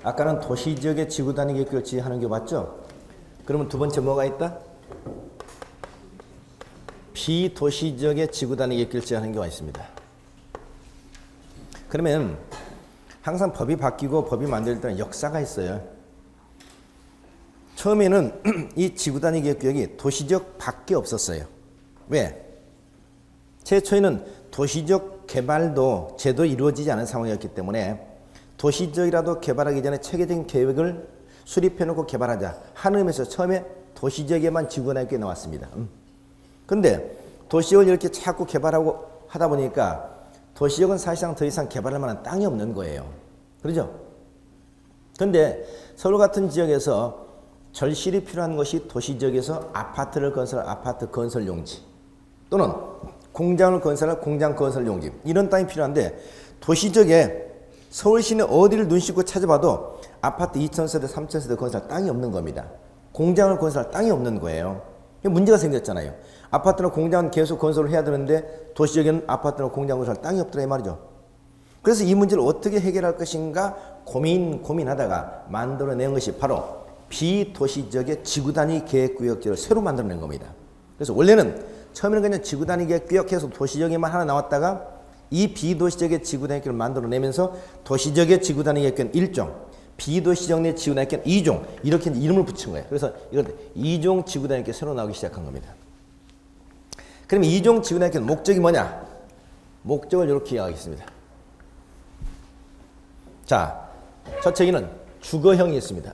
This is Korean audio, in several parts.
아까는 도시지역의 지구단위 계획을 지하는 게 맞죠? 그러면 두 번째 뭐가 있다? 비도시지역의 지구단위 계획을 지하는 경우가 있습니다. 그러면 항상 법이 바뀌고 법이 만들 때는 역사가 있어요. 처음에는 이 지구단위 계획구역이 도시지역 밖에 없었어요. 왜? 최초에는 도시적 개발도 제대로 이루어지지 않은 상황이었기 때문에 도시지역이라도 개발하기 전에 체계적인 계획을 수립해놓고 개발하자 하는 의미에서 처음에 도시지역에만 지구단위 계획이 나왔습니다. 그런데 도시지역을 이렇게 자꾸 개발하고 하다 보니까 도시지역은 사실상 더 이상 개발할 만한 땅이 없는 거예요. 그렇죠? 그런데 서울 같은 지역에서 절실히 필요한 것이 도시지역에서 아파트를 건설할 아파트 건설 용지 또는 공장을 건설할 공장 건설 용지 이런 땅이 필요한데 도시지역에 서울 시내 어디를 눈 씻고 찾아봐도 아파트 2000세대, 3000세대 건설할 땅이 없는 겁니다. 공장을 건설할 땅이 없는 거예요. 문제가 생겼잖아요. 아파트나 공장은 계속 건설을 해야 되는데 도시지역에는 아파트나 공장 건설할 땅이 없더라 이 말이죠. 그래서 이 문제를 어떻게 해결할 것인가 고민하다가 만들어낸 것이 바로 비도시지역의 지구단위 계획구역지를 새로 만들어낸 겁니다. 그래서 원래는 처음에는 그냥 지구단위 계획구역해서 도시지역에만 하나 나왔다가 이 비도시지역의 지구단위 계획을 만들어내면서 도시지역의 지구단위 계획은 1종, 비도시지역 내 지구단위 계획은 2종 이렇게 이름을 붙인 거예요. 그래서 이걸 2종 지구단위 계획이 새로 나오기 시작한 겁니다. 그럼 2종 지구단위 계획 목적이 뭐냐? 목적을 이렇게 이야기하겠습니다. 자, 첫째기는 주거형이 있습니다.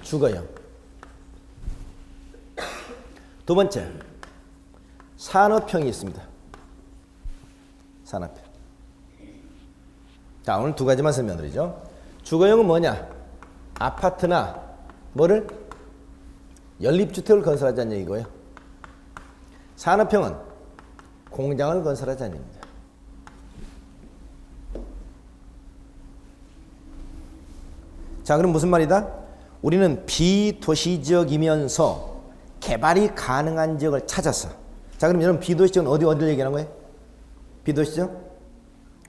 주거형. 두 번째, 산업형이 있습니다. 산업형. 자, 오늘 두 가지만 설명드리죠. 주거형은 뭐냐? 아파트나 뭐를? 연립주택을 건설하자는 얘기고요. 산업형은 공장을 건설하자는 얘기입니다. 자, 그럼 무슨 말이다? 우리는 비도시지역이면서 개발이 가능한 지역을 찾았어. 자, 그럼 여러분 비도시지역은 어디를 얘기하는 거예요? 비도시지역?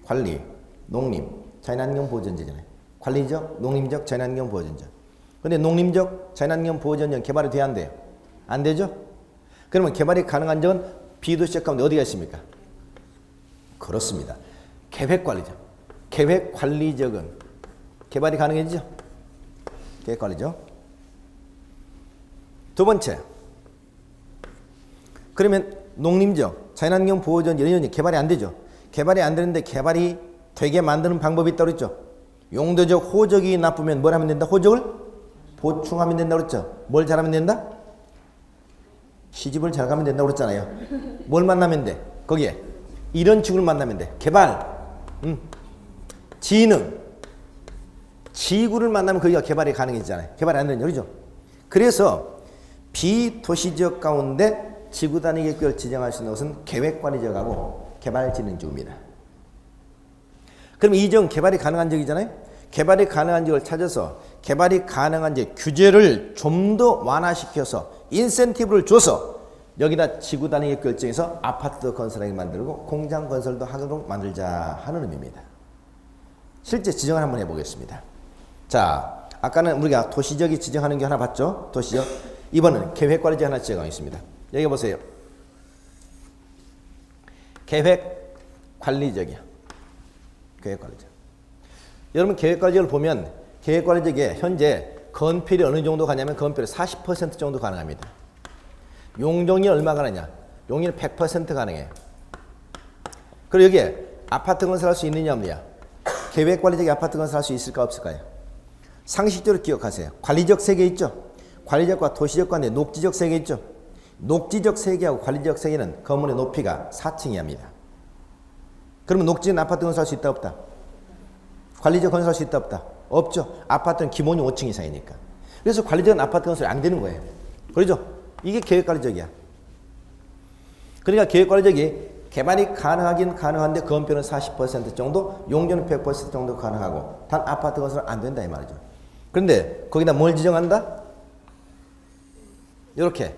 관리, 농림, 자연환경 보전지잖아요. 관리지역, 농림지역, 자연환경 보전지역. 근데 농림지역, 자연환경 보전지역 개발이 돼야 안 돼요? 안 되죠? 그러면 개발이 가능한 지역은 비도시지역 가운데 어디가 있습니까? 그렇습니다. 계획관리지역. 계획관리지역은 개발이 가능해지죠? 계획관리죠. 두 번째, 그러면 농림지역, 자연환경 보호전 이런 개발이 안 되죠. 개발이 안 되는데 개발이 되게 만드는 방법이 있다고 그랬죠. 용도적 호적이 나쁘면 뭘 하면 된다? 호적을 보충하면 된다고 그랬죠. 뭘 잘하면 된다? 시집을 잘 가면 된다고 그랬잖아요. 뭘 만나면 돼? 거기에 이런 친구를 만나면 돼. 개발, 지능, 지구를 만나면 거기가 개발이 가능해지잖아요. 개발이 안 되는 거죠. 그래서 비도시지역 가운데 지구단위 계획을 지정할 수 있는 것은 계획관리지역하고 개발진흥지구입니다. 그럼 이 지역은 개발이 가능한 지역이잖아요. 개발이 가능한 지역을 찾아서 개발이 가능한 지역 규제를 좀 더 완화시켜서 인센티브를 줘서 여기다 지구단위 계획 결정해서 아파트도 건설하게 만들고 공장 건설도 하도록 만들자 하는 의미입니다. 실제 지정을 한번 해보겠습니다. 자, 아까는 우리가 도시지역이 지정하는 게 하나 봤죠? 도시지역. 이번은 계획관리지역 하나 지정하고 있습니다. 여기 보세요. 계획관리지역이야. 계획관리지역. 여러분 계획관리지역을 보면 계획관리지역에 현재 건폐율이 어느 정도 가냐면 건폐율이 40% 정도 가능합니다. 용적률이 얼마 가느냐? 용적률이 100% 가능해요. 그리고 여기에 아파트 건설할 수 있느냐 없느냐? 계획관리지역에 아파트 건설할 수 있을까 없을까요? 상식적으로 기억하세요. 관리지역 3개 있죠? 관리지역과 도시지역 간에 녹지지역 3개 있죠? 녹지지역 3개하고 관리지역 3개는 건물의 높이가 4층이야 합니다. 그러면 녹지는 아파트 건설할 수 있다 없다? 관리지역 건설할 수 있다 없다? 없죠. 아파트는 기본이 5층 이상이니까. 그래서 관리지역은 아파트 건설이 안 되는 거예요. 그렇죠? 이게 계획관리지역이야. 그러니까 계획관리지역이 개발이 가능하긴 가능한데 건폐율은 40% 정도, 용적은 100% 정도 가능하고 단 아파트 건설은 안 된다 이 말이죠. 그런데 거기다 뭘 지정한다? 이렇게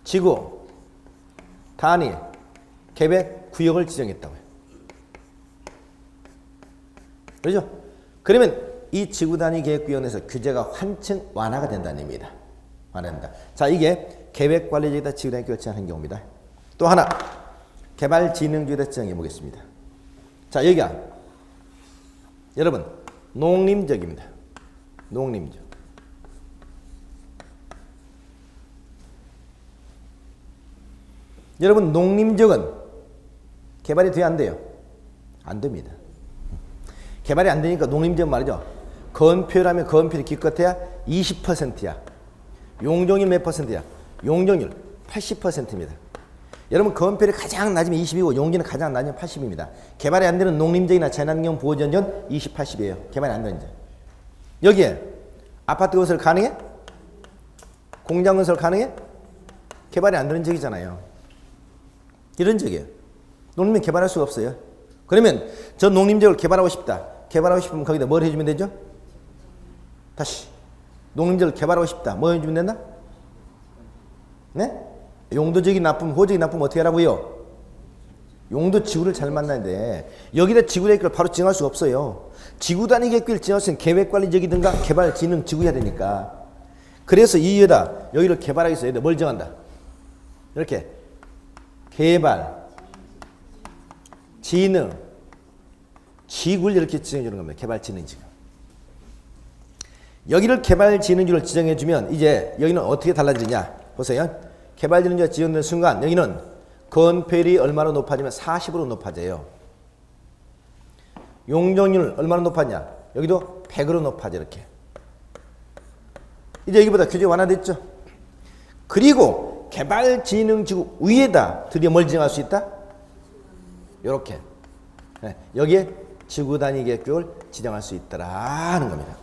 지구, 단위, 계획, 구역을 지정했다고요. 그렇죠? 그러면 이 지구단위 계획구역에서 규제가 한층 완화가 된다는 의미입니다. 완화된다. 자, 이게 계획관리적이다 지구단위 계획을 지정하는 경우입니다. 또 하나, 개발진흥주의다 지정해 보겠습니다. 자, 여기가 여러분 농림적입니다. 농림적. 여러분 농림적은 개발이 돼야 안 돼요? 안 됩니다. 개발이 안 되니까 농림적 말이죠. 건폐율하면 건폐율이 기껏해야 20%야. 용적률 몇 %야? 용적률 80%입니다. 여러분 건폐율이 가장 낮으면 20이고 용적률이 가장 낮으면 80입니다. 개발이 안 되는 농림적이나 재난경 보호전전 20, 80이에요. 개발이 안 되는 데. 여기에 아파트 건설 가능해? 공장 건설 가능해? 개발이 안 되는 지역이잖아요. 이런 지역이에요. 농림은 개발할 수가 없어요. 그러면 저 농림지역을 개발하고 싶다. 개발하고 싶으면 거기다 뭘 해주면 되죠? 다시 농림지역을 개발하고 싶다. 뭐 해주면 된다? 네? 용도적인 나쁨, 호적인 나쁨 어떻게 하라고요? 용도 지구를 잘 만나는데 여기다 지구 계획을 바로 지정할 수가 없어요. 지구 단위 계획을 지정할 수 있는 계획관리적이든가 개발 진흥 지구해야 되니까. 그래서 이에다 여기를 개발하기 위해서 여기다 뭘 정한다? 이렇게 개발 진흥 지구를 이렇게 지정해 주는 겁니다. 개발 진흥 지구. 여기를 개발 진흥지를 지정해 주면 이제 여기는 어떻게 달라지냐? 보세요. 개발 진흥지가 지정되는 순간 여기는 건폐율이 얼마나 높아지면 40으로 높아져요. 용적률 얼마나 높아지냐? 여기도 100으로 높아져 이렇게. 이제 여기보다 규제 완화됐죠? 그리고 개발 진흥 지구 위에다 드디어 뭘 지정할 수 있다? 요렇게. 네, 여기에 지구 단위 계획을 지정할 수 있다라는 겁니다.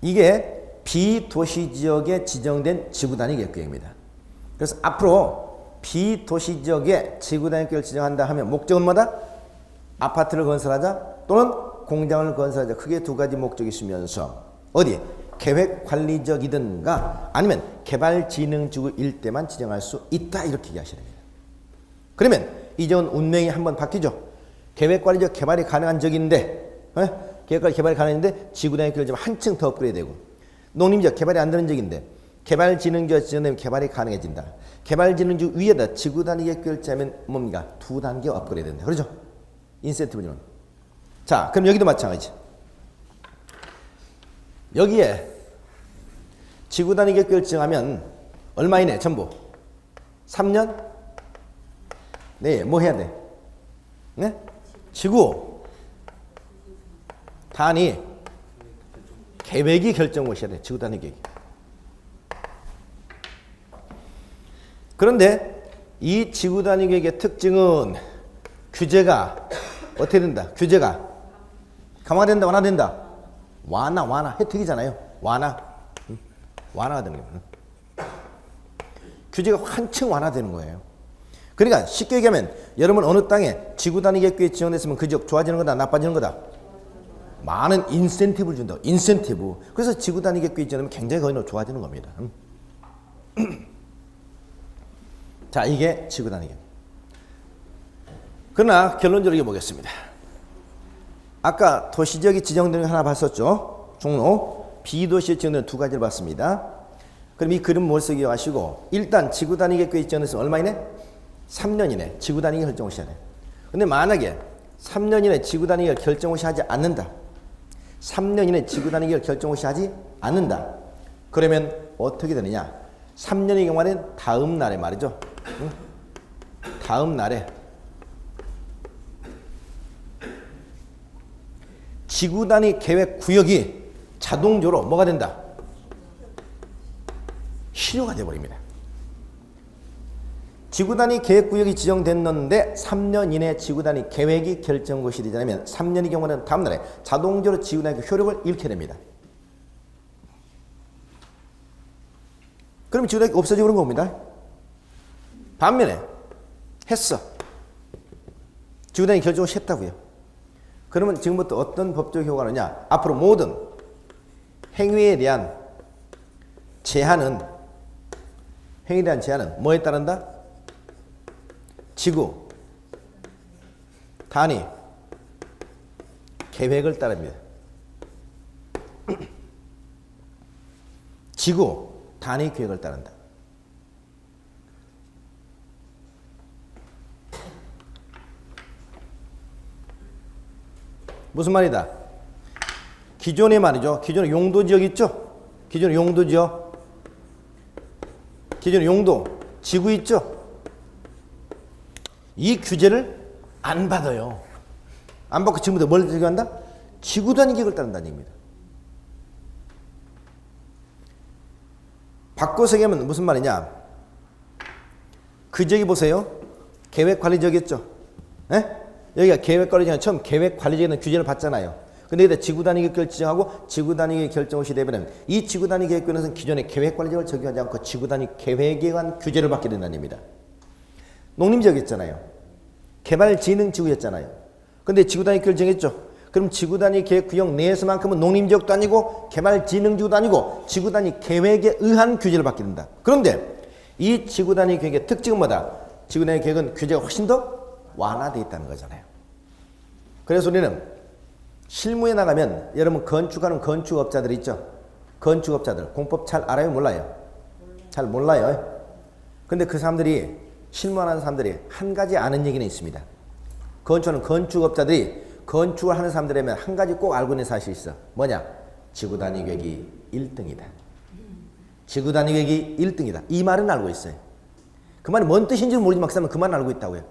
이게 비도시 지역에 지정된 지구 단위 계획입니다. 그래서 앞으로 비도시 지역에 지구 단위 계획을 지정한다 하면 목적은 뭐다? 아파트를 건설하자 또는 공장을 건설하자. 크게 두 가지 목적이 있으면서 어디? 계획 관리적이든가 아니면 개발 진흥 지구 일대만 지정할 수 있다 이렇게 얘기하셔야 됩니다. 그러면 이 지역은 운명이 한번 바뀌죠. 계획 관리적 개발이 가능한 지역인데 계획 관리 개발이 가능한데 지구 단위 계획을 좀 한층 더 업그레이드되고 농림지역 개발이 안 되는 지역인데 개발 진흥 지역 지정되면 개발이 가능해진다. 개발 진흥 지구 위에다 지구 단위 계획을 짜면 뭡니까? 2단계 업그레이드 된다. 그렇죠? 인센티브는. 자, 그럼 여기도 마찬가지. 여기에 지구 단위 계획을 지정하면 얼마 이내 전부? 3년? 네, 뭐 해야 돼? 네? 지구 단위 계획이 결정하셔야 돼. 지구 단위 계획. 그런데 이 지구 단위 계획의 특징은 규제가 어떻게 된다? 규제가 강화된다, 완화된다? 완화. 혜택이잖아요. 완화가 되는 거예요. 규제가 한층 완화되는 거예요. 그러니까 쉽게 얘기하면 여러분 어느 땅에 지구 단위 계획이 지정됐으면 그 지역 좋아지는 거다, 나빠지는 거다? 많은 인센티브를 준다. 인센티브. 그래서 지구 단위 계획이 지정되면 굉장히 거의 좋아지는 겁니다. 자, 이게 지구 단위 계획. 그러나 결론적으로 보겠습니다. 아까 도시지역이 지정되는 거 하나 봤었죠. 종로. 비도시에 지정되는 두 가지를 봤습니다. 그럼 이 그림 머릿속에 기억하시고 일단 지구 단위 계획이 지정됐으면 얼마 이내? 3년 이내 지구 단위 결정을 하셔야 돼요. 근데 만약에 3년 이내 지구 단위 결정을 하지 않는다. 3년 이내 지구 단위 결정을 하지 않는다. 그러면 어떻게 되느냐? 3년의 경우에는 다음 날에 말이죠. 응? 다음 날에 지구 단위 계획 구역이 자동적으로 뭐가 된다? 실효가 되어버립니다. 지구 단위 계획 구역이 지정됐는데 3년 이내 지구 단위 계획이 결정 것이 되자면 3년의 경우는 다음 날에 자동적으로 지구 단위 효력을 잃게 됩니다. 그럼 지구 단위 없어지고 그런 겁니다. 반면에 했어. 지구 단위 결정을 했다고요. 그러면 지금부터 어떤 법적 효과가 나느냐? 앞으로 모든 행위에 대한 제한은 뭐에 따른다? 지구 단위 계획을 따릅니다. 지구 단위 계획을 따른다. 무슨 말이다? 기존에 말이죠. 기존에 용도지역 있죠? 기존에 용도지역. 기존에 용도, 지구 있죠? 이 규제를 안 받아요. 안 받고 지금부터 뭘 적용한다? 지구 단위 계획을 따른다는 얘기입니다. 바꿔서 얘기하면 무슨 말이냐? 그 저기 보세요. 계획관리적이었죠? 에? 여기가 계획관리적은 처음 계획관리적인 규제를 받잖아요. 근데 여기다 지구단위 계획을 지정하고 지구단위 결정을 시되면 이 지구단위 계획권에서는 기존의 계획관리적을 적용하지 않고 지구단위 계획에 관한 규제를 받게 된다는 얘기입니다. 농림지역이었잖아요. 개발진흥지구였잖아요. 근데 지구단위 계획을 정했죠. 그럼 지구단위 계획구역 내에서만큼은 농림지역도 아니고 개발진흥지구도 아니고 지구단위 계획에 의한 규제를 받게 된다. 그런데 이 지구단위 계획의 특징은 뭐다? 지구단위 계획은 규제가 훨씬 더 완화되어 있다는 거잖아요. 그래서 우리는 실무에 나가면 여러분 건축하는 건축업자들 있죠? 건축업자들 공법 잘 알아요? 몰라요? 잘 몰라요. 근데 그 사람들이 실무하는 사람들이 한 가지 아는 얘기는 있습니다. 건축하는 건축업자들이 건축을 하는 사람들이라면 한 가지 꼭 알고 있는 사실이 있어. 뭐냐? 지구단위 계획이 1등이다. 지구단위 계획이 1등이다. 이 말은 알고 있어요. 그 말이 뭔 뜻인지는 모르지만 그 사람은 그 말은 알고 있다고요.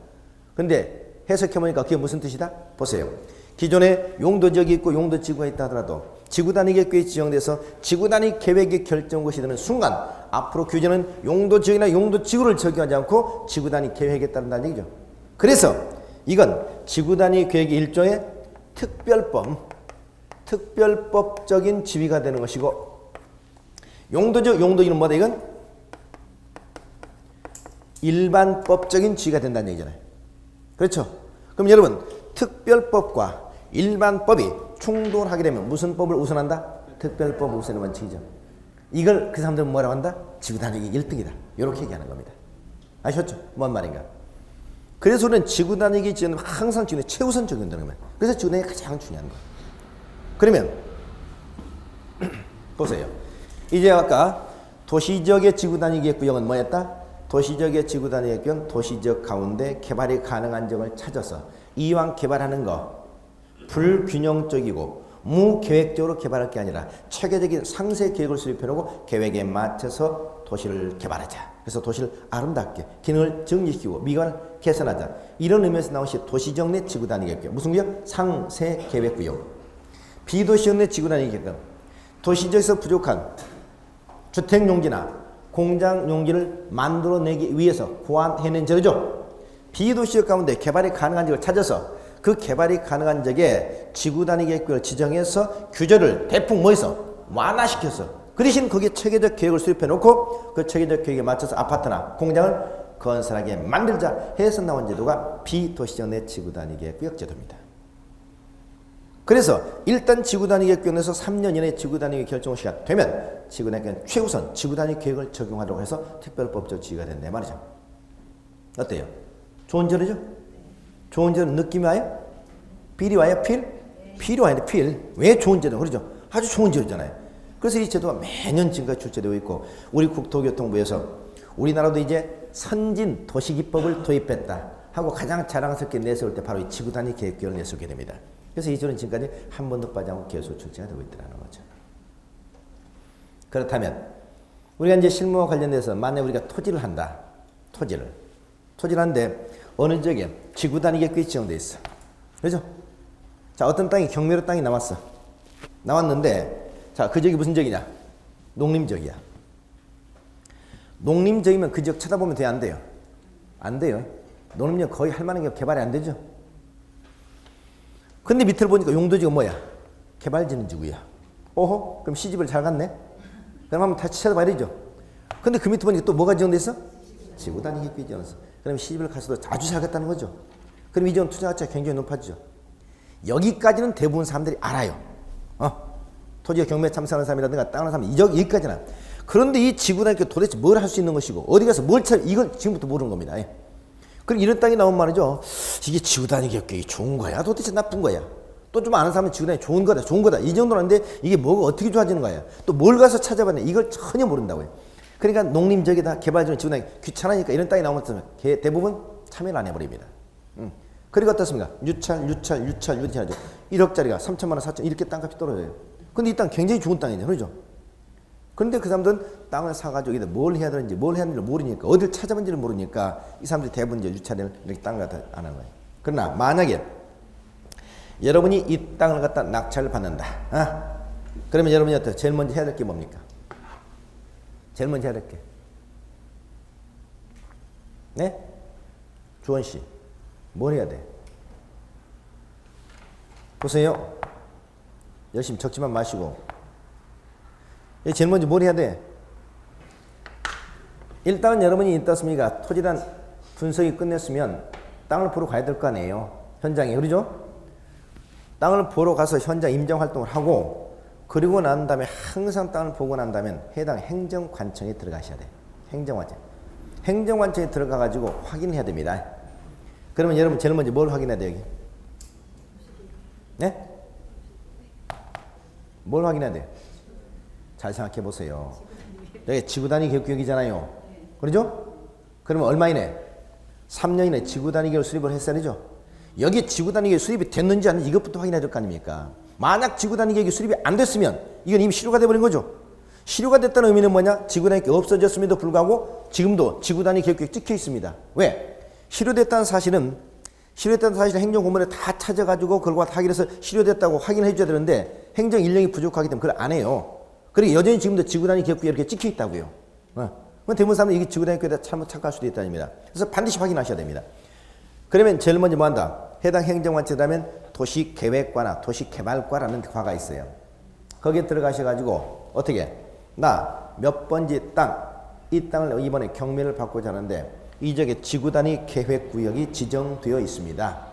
근데 해석해보니까 그게 무슨 뜻이다? 보세요. 기존에 용도지역이 있고 용도지구가 있다 하더라도 지구단위 계획이 지정돼서 지구단위 계획이 결정 것이 되는 순간 앞으로 규제는 용도지역이나 용도지구를 적용하지 않고 지구단위 계획에 따른다는 얘기죠. 그래서 이건 지구단위 계획의 일종의 특별법적인 지위가 되는 것이고 용도지역, 용도지구는 뭐다? 이건 일반법적인 지위가 된다는 얘기잖아요. 그렇죠? 그럼 여러분 특별법과 일반법이 충돌하게 되면 무슨 법을 우선한다? 특별법 우선의 원칙이죠. 이걸 그 사람들은 뭐라고 한다? 지구단위 1등이다. 이렇게 얘기하는 겁니다. 아셨죠? 뭔 말인가? 그래서 우리는 지구단위 기준은 항상 지구단위 최우선 적용된다는 거예요. 그래서 지구단위가 가장 중요한 거예요. 그러면 보세요. 이제 아까 도시지역의 지구단위 계획구역은 뭐였다? 도시지역의 지구단위 계획은 도시지역 가운데 개발이 가능한 지역을 찾아서 이왕 개발하는 거 불균형적이고 무계획적으로 개발할 게 아니라 체계적인 상세 계획을 수립해놓고 계획에 맞춰서 도시를 개발하자. 그래서 도시를 아름답게 기능을 정리시키고 미관을 개선하자. 이런 의미에서 나온 것이 도시지역 내 지구단위 계획. 무슨 구역? 상세 계획구역. 비도시지역 내 지구단위 계획은 도시지역에서 부족한 주택용지나 공장 용지를 만들어내기 위해서 고안해낸 지역이죠. 비도시지역 가운데 개발이 가능한 지역을 찾아서 그 개발이 가능한 지역에 지구단위 계획을 지정해서 규제를 대폭 뭐해서 완화시켰어. 그 대신 거기에 체계적 계획을 수립해놓고 그 체계적 계획에 맞춰서 아파트나 공장을 건설하게 만들자 해서 나온 제도가 비도시지역 내 지구단위 계획구역 제도입니다. 그래서 일단 지구단위 계획에서 3년 이내에 지구단위 결정 시가 되면 지구단위 최우선 지구단위 계획을 적용하도록 해서 특별법적 지위가 된다 말이죠. 어때요? 좋은 제도죠? 좋은 제도 느낌이 와요? 필이 와요? 필? 필이 와야 돼. 필. 왜 좋은 제도? 그러죠? 아주 좋은 제도잖아요. 그래서 이 제도가 매년 지금까지 출제되고 있고 우리 국토교통부에서 우리나라도 이제 선진 도시기법을 도입했다 하고 가장 자랑스럽게 내세울 때 바로 이 지구단위 계획을 내세우게 됩니다. 그래서 이 제도는 지금까지 한 번도 빠지지 않고 계속 출제가 되고 있다는 거죠. 그렇다면 우리가 이제 실무와 관련돼서 만약 우리가 토지를 한다. 토지를 하는데 어느 지역에 지구단위 계획이 지정돼 있어. 그렇죠? 자, 어떤 땅이 경매로 땅이 나왔는데 자, 그 지역이 무슨 지역이냐? 농림지역이야. 농림지역이면 그 지역 쳐다보면 돼요? 안 돼요? 안 돼요. 농림지역 거의 할 만한 게 개발이 안 되죠. 근데 밑을 보니까 용도지가 뭐야? 개발진흥지구야. 오호? 그럼 시집을 잘 갔네? 그럼 한번 다시 찾아봐야 되죠. 근데 그 밑에 보니까 또 뭐가 지정돼 있어? 지구단위 계획이 지정됐어. 그럼 시집을 가서도 아주 잘 갔다는 거죠. 그럼 이 지역은 투자 가치가 굉장히 높아지죠. 여기까지는 대부분 사람들이 알아요. 토지에 경매 참석하는 사람이라든가 땅하는 사람 여기까지는. 그런데 이 지구단위 계획 도대체 뭘 할 수 있는 것이고 어디 가서 뭘 찾아 이걸 지금부터 모르는 겁니다. 그리고 이런 땅이 나오면 말이죠. 이게 지구단위 계획이 좋은 거야? 도대체 나쁜 거야? 또 좀 아는 사람은 지구단위 좋은 거다, 좋은 거다. 이 정도는 아는데 이게 뭐가 어떻게 좋아지는 거야? 또 뭘 가서 찾아봤냐? 이걸 전혀 모른다고요. 그러니까 농림적이다, 개발적인 지구단위 귀찮으니까 이런 땅이 나오면 대부분 참여를 안 해버립니다. 그리고 어떻습니까? 유찰 1억짜리가 3천만 원, 4천 이렇게 땅값이 떨어져요. 근데 이 땅 굉장히 좋은 땅이죠. 그러죠? 그런데 그 사람들은 땅을 사가지고 뭘 해야 되는지 모르니까 어딜 찾아본지를 모르니까 이 사람들이 대부분 이제 유찰을 이렇게 땅을 갖다 안 하는 거예요. 그러나 만약에 여러분이 이 땅을 갖다 낙찰을 받는다. 그러면 여러분이 어때요? 제일 먼저 해야 될 게 뭡니까? 제일 먼저 해야 될 게. 네? 주원 씨. 뭘 해야 돼? 보세요. 열심히 적지만 마시고. 제일 먼저 뭘 해야 돼? 일단은 여러분이 어떻습니까? 토지에 대한 분석이 끝냈으면 땅을 보러 가야 될 거 아니에요. 현장에. 그러죠? 땅을 보러 가서 현장 임장 활동을 하고 그리고 난 다음에 항상 땅을 보고 난 다음에 해당 행정관청에 들어가셔야 돼. 행정관청. 행정관청에 들어가 가지고 확인을 해야 됩니다. 그러면 여러분 제일 먼저 뭘 확인해야 돼요, 여기? 네? 뭘 확인해야 돼요? 잘 생각해 보세요. 여기 지구단위 계획구역이잖아요. 그러죠? 그러면 얼마 이내? 3년 이내 지구단위 계획 수립을 했어야 되죠? 여기 지구단위 계획 수립이 됐는지 안 됐는지 이것부터 확인해야 될 거 아닙니까? 만약 지구단위 계획이 수립이 안 됐으면 이건 이미 실효가 돼버린 거죠. 실효가 됐다는 의미는 뭐냐? 지구단위 계획이 없어졌음에도 불구하고 지금도 지구단위 계획구역이 찍혀 있습니다. 왜? 실효됐다는 사실은 행정공무원에 다 찾아가지고 그걸 확인해서 실효됐다고 확인해 줘야 되는데 행정 인력이 부족하기 때문에 그걸 안 해요. 그리고 여전히 지금도 지구단위 계획구역에 이렇게 찍혀 있다고요. 대부분 사람들이 이게 지구단위 계획에 잘못 착각할 수도 있다는 겁니다. 그래서 반드시 확인하셔야 됩니다. 그러면 제일 먼저 뭐 한다? 해당 행정관청이라면 도시계획과나 도시개발과라는 과가 있어요. 거기에 들어가셔가지고 어떻게? 나 몇 번지 땅, 이 땅을 이번에 경매를 받고자 하는데 이 지역에 지구단위 계획구역이 지정되어 있습니다.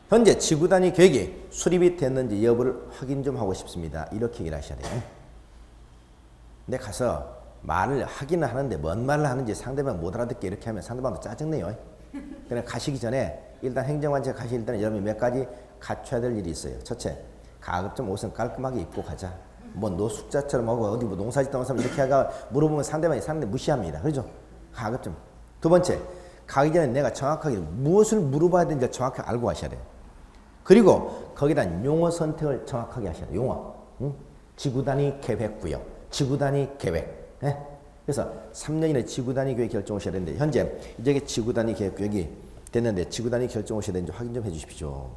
현재 지구단위 계획이 수립이 됐는지 여부를 확인 좀 하고 싶습니다. 이렇게 얘기를 하셔야 돼요. 근데 가서 말을 하기는 하는데 뭔 말을 하는지 상대방 못 알아듣게 이렇게 하면 상대방도 짜증내요. 그냥 가시기 전에 일단 행정관청에 가실 때는 여러분이 몇 가지 갖춰야 될 일이 있어요. 첫째, 가급적 옷은 깔끔하게 입고 가자. 뭐 노숙자처럼 하고 어디 뭐 농사짓다 온 사람 이렇게 하가 물어보면 상대방이 무시합니다. 그렇죠? 가급적. 두 번째, 가기 전에 내가 정확하게 무엇을 물어봐야 되는지 정확하게 알고 가셔야 돼요. 그리고 거기다 용어 선택을 정확하게 하셔야 돼요. 용어. 지구단위 계획구역, 지구단위 계획. 네? 그래서 3년 이내 지구단위 계획 결정하셔야 되는데 현재 이제 지구단위 계획구역이 됐는데 지구단위 결정하셔야 되는지 확인 좀 해주십시오.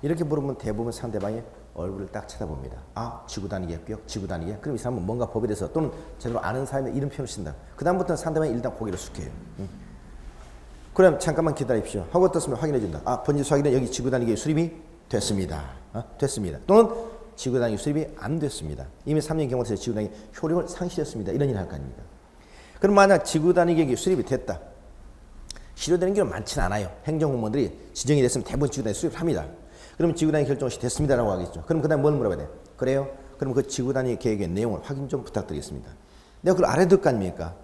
이렇게 물으면 대부분 상대방이 얼굴을 딱 쳐다봅니다. 아, 지구단위 계획구역, 지구단위 계획. 그럼 이 사람은 뭔가 법에 대해서 또는 제대로 아는 사람의 이름 표현을 쓴다. 그 다음부터는 상대방이 일단 고개를 숙여요. 그럼 잠깐만 기다리십시오. 하고 어떻습니까? 확인해 준다. 아, 번지수 확인은 여기 지구단위 계획 수립이 됐습니다. 됐습니다. 또는 지구단위 수립이 안 됐습니다. 이미 3년 경과에서 지구단위 효력을 상실했습니다. 이런 일을 할 거 아닙니까? 그럼 만약 지구단위 계획이 수립이 됐다. 실효되는 경우는 많지는 않아요. 행정공무원들이 지정이 됐으면 대부분 지구단위 수립을 합니다. 그럼 지구단위 결정시 됐습니다라고 하겠죠. 그럼 그 다음에 뭘 물어봐야 돼? 그래요? 그럼 그 지구단위 계획의 내용을 확인 좀 부탁드리겠습니다. 내가 그걸 알아야 될 거 아닙니까?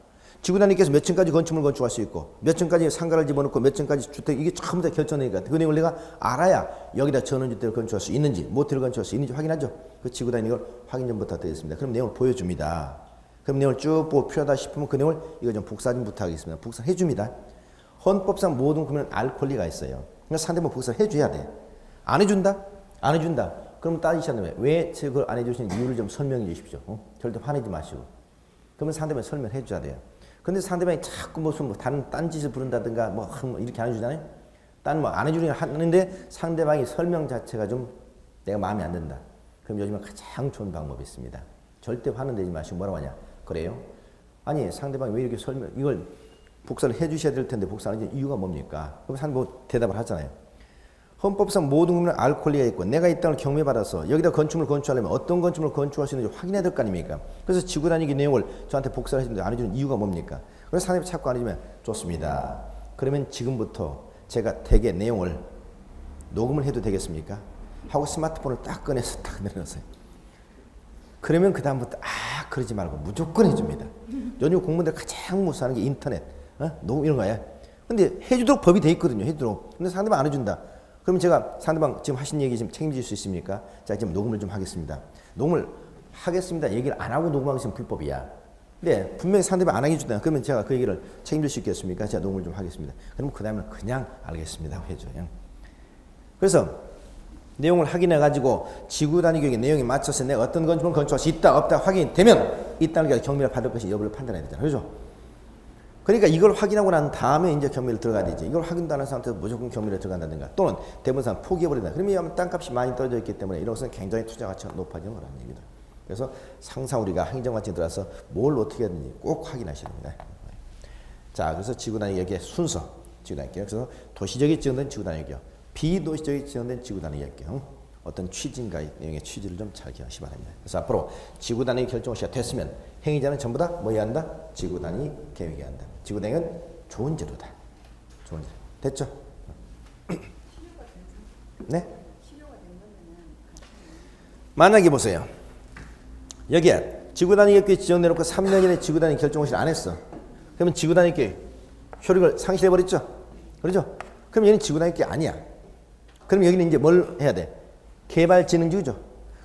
지구단위께서 몇 층까지 건축물 건축할 수 있고 몇 층까지 상가를 집어넣고 몇 층까지 주택 이게 전부 다 결정되니까 그 내용을 내가 알아야 여기다 전원주택을 건축할 수 있는지 모텔을 건축할 수 있는지 확인하죠. 그 지구단위 이걸 확인 좀 부탁드리겠습니다. 그럼 내용을 보여줍니다. 그럼 내용을 쭉 보고 필요하다 싶으면 그 내용을 이거 좀 복사 좀 부탁하겠습니다. 복사해 줍니다. 헌법상 모든 국민은 알 권리가 있어요. 그러니까 상대방 복사를 해줘야 돼. 안 해준다? 안 해준다. 그럼 따지셔야 돼요. 왜 그걸 안 해주시는 이유를 좀 설명해 주십시오. 절대 화내지 마시고. 그러면 상대방 설명해 줘야 돼요. 근데 상대방이 자꾸 무슨 다른 딴짓을 부른다든가 뭐 이렇게 안 해주잖아요. 딴 뭐 안 해주려고 하는데 상대방이 설명 자체가 좀 내가 마음에 안 든다. 그럼 요즘에 가장 좋은 방법이 있습니다. 절대 화는 내지 마시고 뭐라고 하냐. 그래요? 아니 상대방이 왜 이렇게 이걸 복사를 해 주셔야 될 텐데 복사 안 해주는 이유가 뭡니까? 그럼 상대방 뭐 대답을 하잖아요. 헌법상 모든 국민은 알 권리가 있고 내가 이 땅을 경매받아서 여기다 건축물을 건축하려면 어떤 건축물을 건축할 수 있는지 확인해야 될 거 아닙니까? 그래서 지구단위 내용을 저한테 복사를 해주는데 안 해주는 이유가 뭡니까? 그래서 상대방이 자꾸 안 해주면 좋습니다. 그러면 지금부터 제가 대개 내용을 녹음을 해도 되겠습니까? 하고 스마트폰을 딱 꺼내서 딱 내려놓으세요. 그러면 그 다음부터 그러지 말고 무조건 해줍니다. 요즘 공무원들 가장 무서워하는 게 인터넷 녹음 이런 거예요. 근데 해주도록 법이 돼 있거든요. 해주도록. 근데 상대방 안 해준다. 그럼 제가 상대방 지금 하신 얘기 지금 책임질 수 있습니까? 자, 지금 녹음을 좀 하겠습니다. 녹음을 하겠습니다. 얘기를 안 하고 녹음하는 것은 불법이야. 근데 분명히 상대방 안 하게 준다. 그러면 제가 그 얘기를 책임질 수 있겠습니까? 제가 녹음을 좀 하겠습니다. 그럼 그 다음에 그냥 알겠습니다. 해줘요. 그래서 내용을 확인해가지고 지구단위 교육의 내용에 맞춰서 내가 어떤 건축을 건축할 수 있다 없다 확인되면 이 단계가 경미를 받을 것이 여부를 판단해야 되잖아요. 그렇죠? 그러니까 이걸 확인하고 난 다음에 이제 경미를 들어가야 되지. 이걸 확인도 안 한 상태에서 무조건 경미를 들어간다든가 또는 대부분 사람 포기해버린다. 그러면 땅값이 많이 떨어져 있기 때문에 이런 것은 굉장히 투자 가치가 높아지는 거라는 얘기다. 그래서 항상 우리가 행정관청에 들어가서 뭘 어떻게 해야 되는지 꼭 확인하셔야 됩니다. 자, 그래서 지구단위 여기에 순서, 지구단위 교육. 그래서 도시적이 지정된 지구단위 교육, 비도시적이 지정된 지구단위 교육. 어떤 취지인가 내용의 취지를 좀 잘 기억하시기 바랍니다. 그래서 앞으로 지구단위 결정 시가 됐으면 행위자는 전부 다 뭐 해야 한다? 지구단위 계획해야 한다. 지구단위는 좋은 제도다. 좋은 제도. 됐죠? 네? 만약에 보세요. 여기에 지구단위 계획이 지정되놓고 3년 이내 지구단위 결정 시를 안 했어. 그러면 지구단위 계획 효력을 상실해버렸죠? 그렇죠? 그럼 얘는 지구단위 계획이 아니야. 그럼 여기는 이제 뭘 해야 돼? 개발진흥지구죠.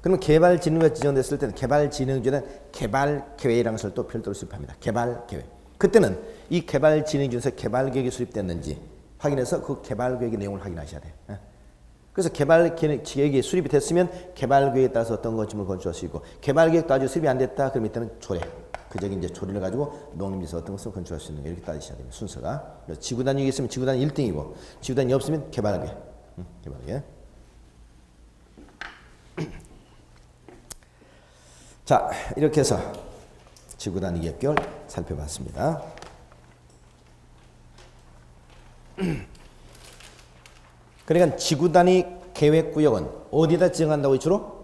그러면 개발진흥지구가 지정됐을 때는 개발진흥지구는 개발계획이라는 것을 또 별도로 수립합니다. 개발계획. 그때는 이 개발진흥지구에서 개발계획이 수립됐는지 확인해서 그 개발계획의 내용을 확인하셔야 돼. 그래서 개발계획이 수립이 됐으면 개발계획에 따라서 어떤 건축물을 건축할 수 있고 개발계획도 아직 수립이 안 됐다. 그럼 이때는 조례. 그저기 이제 조례를 가지고 농림지에서 어떤 것을 건축할 수 있는 거 이렇게 따지셔야 됩니다. 순서가. 지구단위가 있으면 지구단위 1등이고 지구단위 없으면 개발계획. 개발계획. 자, 이렇게 해서 지구단위 계획을 살펴봤습니다. 그러니까 지구단위 계획구역은 어디다 지정한다고 주로?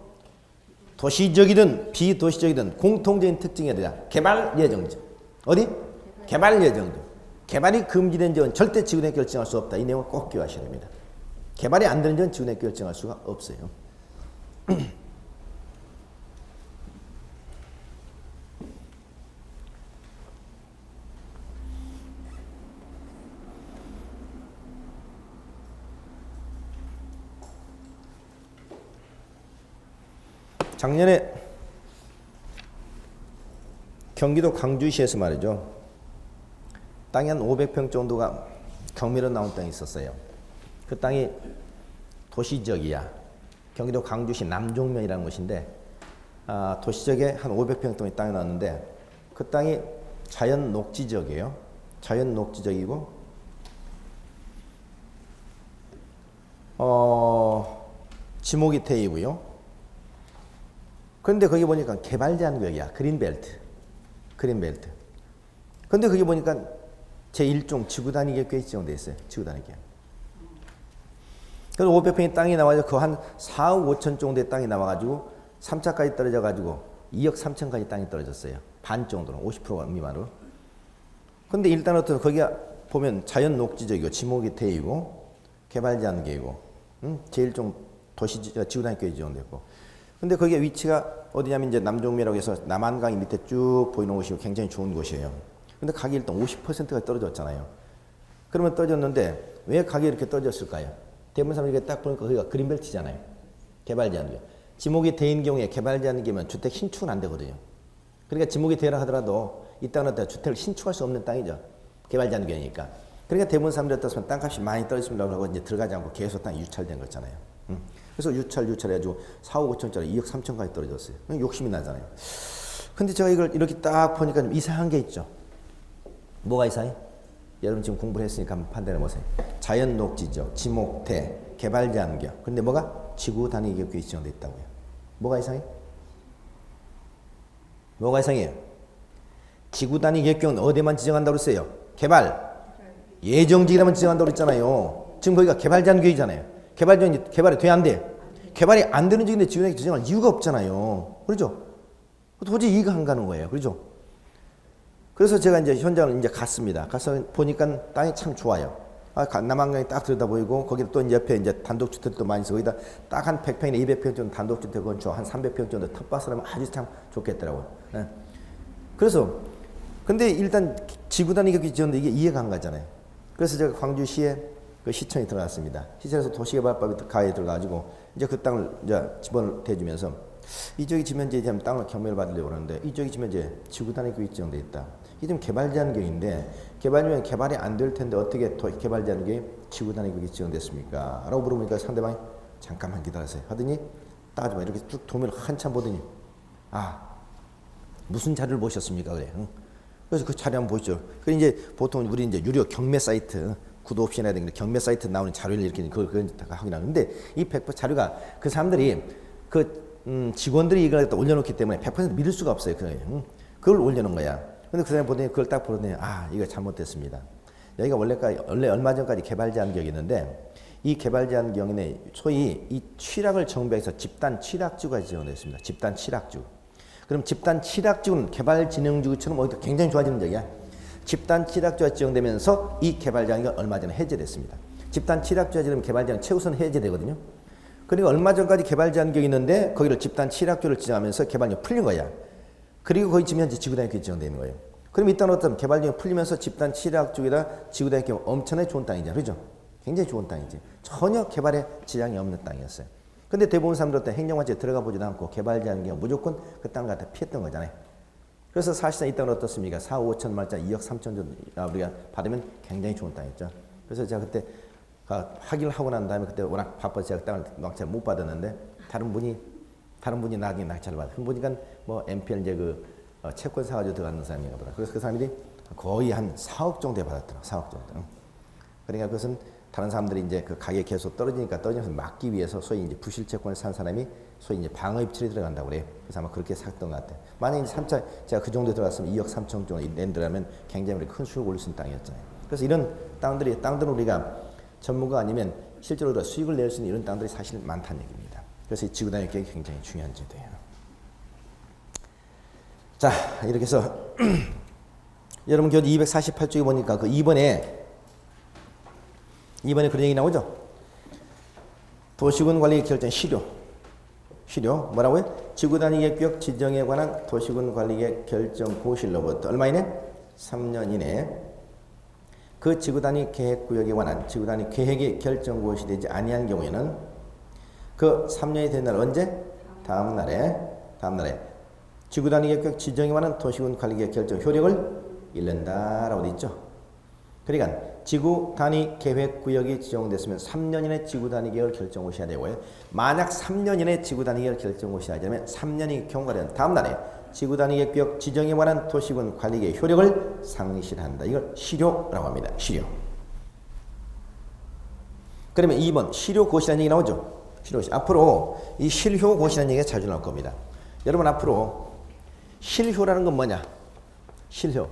도시적이든 비도시적이든 공통적인 특징이 어디다? 개발 예정지. 어디? 개발 예정지. 개발이 금지된 지역은 절대 지구단위 결정할 수 없다. 이 내용을 꼭 기억하셔야 됩니다. 개발이 안 되는 지역은 지구단위 결정할 수가 없어요. 작년에 경기도 광주시에서 말이죠. 땅이 한 500평 정도가 경미로 나온 땅이 있었어요. 그 땅이 도시적이야. 경기도 광주시 남종면이라는 곳인데 도시적에 한 500평 정도의 땅이 나왔는데 그 땅이 자연 녹지적이에요. 자연 녹지적이고 지목이 테이고요. 그런데 거기 보니까 개발 제한 구역이야. 그린벨트. 그린벨트. 그런데 거기 보니까 제1종 지구단위 계획이 지정되어 있어요. 지구단위 계획. 그래서 500평의 땅이 나와서 그 한 4억 5천 정도의 땅이 나와가지고 3차까지 떨어져가지고 2억 3천까지 땅이 떨어졌어요. 반 정도로 50% 미만으로. 근데 일단 어떤 거기가 보면 자연 녹지적이고 지목이 테이고 개발 제한 계획이고 제1종 도시 지구단위 계획이 지정됐고. 근데 거기에 위치가 어디냐면 이제 남종미라고 해서 남한강이 밑에 쭉 보이는 곳이고 굉장히 좋은 곳이에요. 근데 가격이 일단 50%가 떨어졌잖아요. 그러면 떨어졌는데 왜 가격이 이렇게 떨어졌을까요? 대부분 사람들이 이렇게 딱 보니까 거기가 그린벨트잖아요. 개발 제한구역. 지목이 대인 경우에 개발 제한구역이면 주택 신축은 안 되거든요. 그러니까 지목이 되라 하더라도 이 땅은 주택을 신축할 수 없는 땅이죠. 개발 제한구역이니까. 그러니까 대부분 사람들이 어떻습니까? 땅값이 많이 떨어졌습니다. 그러고 이제 들어가지 않고 계속 땅이 유찰된 거잖아요. 그래서 유찰해가지고 4억 5천짜리 2억 3천까지 떨어졌어요. 욕심이 나잖아요. 근데 제가 이걸 이렇게 딱 보니까 좀 이상한 게 있죠. 뭐가 이상해? 여러분 지금 공부를 했으니까 한번 판단해 보세요. 자연 녹지적, 지목대, 개발 제한구역. 근데 뭐가? 지구 단위 계획이 지정돼 있다고요. 뭐가 이상해? 뭐가 이상해요? 지구 단위 계획은 어디만 지정한다고 그랬어요? 개발 예정지역에만 지정한다고 그랬잖아요. 지금 거기가 개발 제한구역이잖아요. 개발이 돼야 안 돼? 개발이 안 되는 지역인데 지구단위 지정할 이유가 없잖아요. 그렇죠? 도저히 이해가 안 가는 거예요. 그렇죠? 그래서 제가 이제 현장을 이제 갔습니다. 가서 보니까 땅이 참 좋아요. 남한강이 딱 들여다 보이고, 거기 또 옆에 이제 단독주택도 많이 있어. 거기다 딱 한 100평이나 200평 정도 단독주택 건축, 한 300평 정도 텃밭을 하면 아주 참 좋겠더라고요. 그래서, 근데 일단 지구단위 계획이 지었는데 이게 이해가 안 가잖아요. 그래서 제가 광주시에 그 시청에 들어갔습니다. 시청에서 도시개발법이 가에 들어가지고 이제 그 땅을 이제 집어를 대주면서 이쪽이 지면제 되면 땅을 경매를 받으려고 하는데 이쪽이 지면제 지구단위구역이 지정돼 있다. 이게 좀 개발 제한구역인데 개발이면 개발이 안 될 텐데 어떻게 개발 제한구역이 지구단위구역이 지정됐습니까? 라고 물어보니까 상대방이 잠깐만 기다리세요 하더니 따져봐 이렇게 쭉 도면을 한참 보더니 무슨 자료를 보셨습니까? 그래. 응? 그래서 그 자료 한번 보시죠. 그 이제 보통 우리 이제 유료 경매 사이트 구도 옵션이라든가 경매 사이트 나오는 자료를 이렇게 그걸 다 확인하는데 이 100% 자료가 그 사람들이 직원들이 이걸 또 올려놓기 때문에 100% 믿을 수가 없어요. 그걸 올려놓은 거야. 근데 그 사람이 보더니 그걸 딱 보더니 이거 잘못됐습니다. 여기가 원래 얼마 전까지 개발 제한 지역이었는데 이 개발 제한 지역에 소위 이 취락을 정비해서 집단 취락주가 지정됐습니다. 집단 취락주. 그럼 집단 취락주는 개발진흥주처럼 어디도 굉장히 좋아지는 지역이야. 집단 취락주가 지정되면서 이 개발 제한이 얼마 전에 해제됐습니다. 집단 취락주가 지금 개발 제한 최우선 해제되거든요. 그리고 얼마 전까지 개발 제한격이 있는데 거기를 집단 취락주를 지정하면서 개발령이 풀린 거야. 그리고 거기 지금 현재 지구단위구역이 지정되어 있는 거예요. 그럼 이 땅은 어떤 개발령이 풀리면서 집단 취락주기다 지구단위구역 엄청나게 좋은 땅이죠. 그렇죠? 굉장히 좋은 땅이지. 전혀 개발에 지장이 없는 땅이었어요. 근데 대부분 사람들은 행정관제에 들어가 보지도 않고 개발 제한경 무조건 그 땅을 갖다 피했던 거잖아요. 그래서 사실상 이 땅은 어떻습니까? 4, 5천 말짜 2억 3천 정도 우리가 받으면 굉장히 좋은 땅이었죠. 그래서 제가 그때 확인을 하고 난 다음에 그때 워낙 바빠서 제가 땅을 막 잘 못 받았는데 다른 분이 나중에 낙찰을 받아. 보니까 뭐 MPL 이제 채권 사가지고 들어가는 사람인가 보다. 그래서 그 사람들이 거의 한 4억 정도에 받았더라. 4억 정도. 그러니까 그것은 다른 사람들이 이제 그 가격이 계속 떨어지면서 막기 위해서 소위 이제 부실 채권을 산 사람이 소위 이제 방어 입찰에 들어간다고 그래요. 그래서 아마 그렇게 샀던 것 같아요. 만약에 이제 3차 제가 그 정도에 들어갔으면 2억 3천 정도 낸다면 굉장히 큰 수익을 올릴 수 있는 땅이었잖아요. 그래서 이런 땅들은 우리가 전문가 아니면 실제로 수익을 낼 수 있는 이런 땅들이 사실 많다는 얘기입니다. 그래서 이 지구단위구역이 굉장히 중요한 제도예요. 자, 이렇게 해서 여러분 교재 248쪽에 보니까 그 2번에 그런 얘기 나오죠? 도시군 관리 결정 시료 뭐라고요? 지구단위구역 지정에 관한 도시군 관리계획 결정 고시로부터 얼마 이내? 3년 이내 그 지구단위 계획구역에 관한 지구단위 계획이 결정 고시되지 아니한 경우에는 그 3년이 된 날 언제? 다음 날에 지구단위 계획구역 지정에 관한 도시군 관리계획 결정 효력을 잃는다라고 돼 있죠. 그러니까 지구단위 계획구역이 지정됐으면 3년 이내 지구단위 계획을 결정 고시해야 되고요. 만약 3년 이내 지구단위 계획을 결정 고시해야 되면 3년이 경과가 된 다음 날에 지구단위 계획구역 지정에 관한 도시군 관리계획 효력을 상실한다. 이걸 실효라고 합니다. 실효. 그러면 2번 실효고시라는 얘기 나오죠. 실효고시. 앞으로 이 실효고시라는 얘기가 자주 나올 겁니다. 여러분 앞으로 실효라는 건 뭐냐? 실효.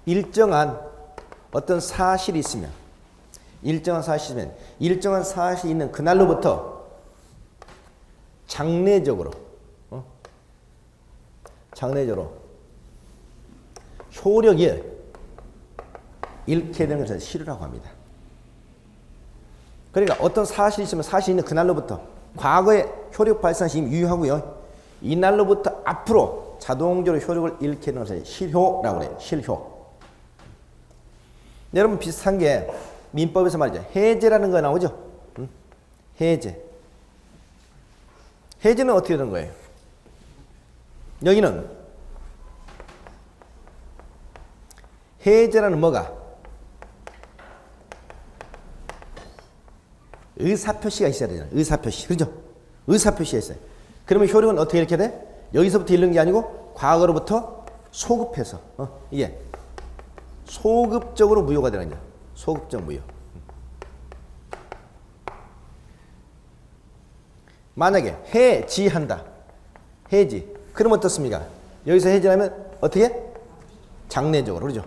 일정한 어떤 사실이 있으면 일정한 사실이 있는 그날로부터 장래적으로 효력이 잃게 되는 것을 실효라고 합니다. 그러니까 어떤 사실이 있으면 사실이 있는 그날로부터 과거에 효력 발생 시임 유효하고요. 이날로부터 앞으로 자동적으로 효력을 잃게 되는 것을 실효라고 그래요. 실효. 여러분 비슷한 게 민법에서 말이죠. 해제라는 거 나오죠. 해제. 해제는 어떻게 되는 거예요? 여기는 해제라는 뭐가? 의사표시가 있어야 되잖아요. 의사표시. 그렇죠? 의사표시가 있어요. 그러면 효력은 어떻게 이렇게 돼? 여기서부터 잃는 게 아니고 과거로부터 소급해서 이게 소급적으로 무효가 되는 거죠. 소급적 무효. 만약에 해지한다. 해지. 그럼 어떻습니까? 여기서 해지하면 어떻게? 장래적으로. 그러죠?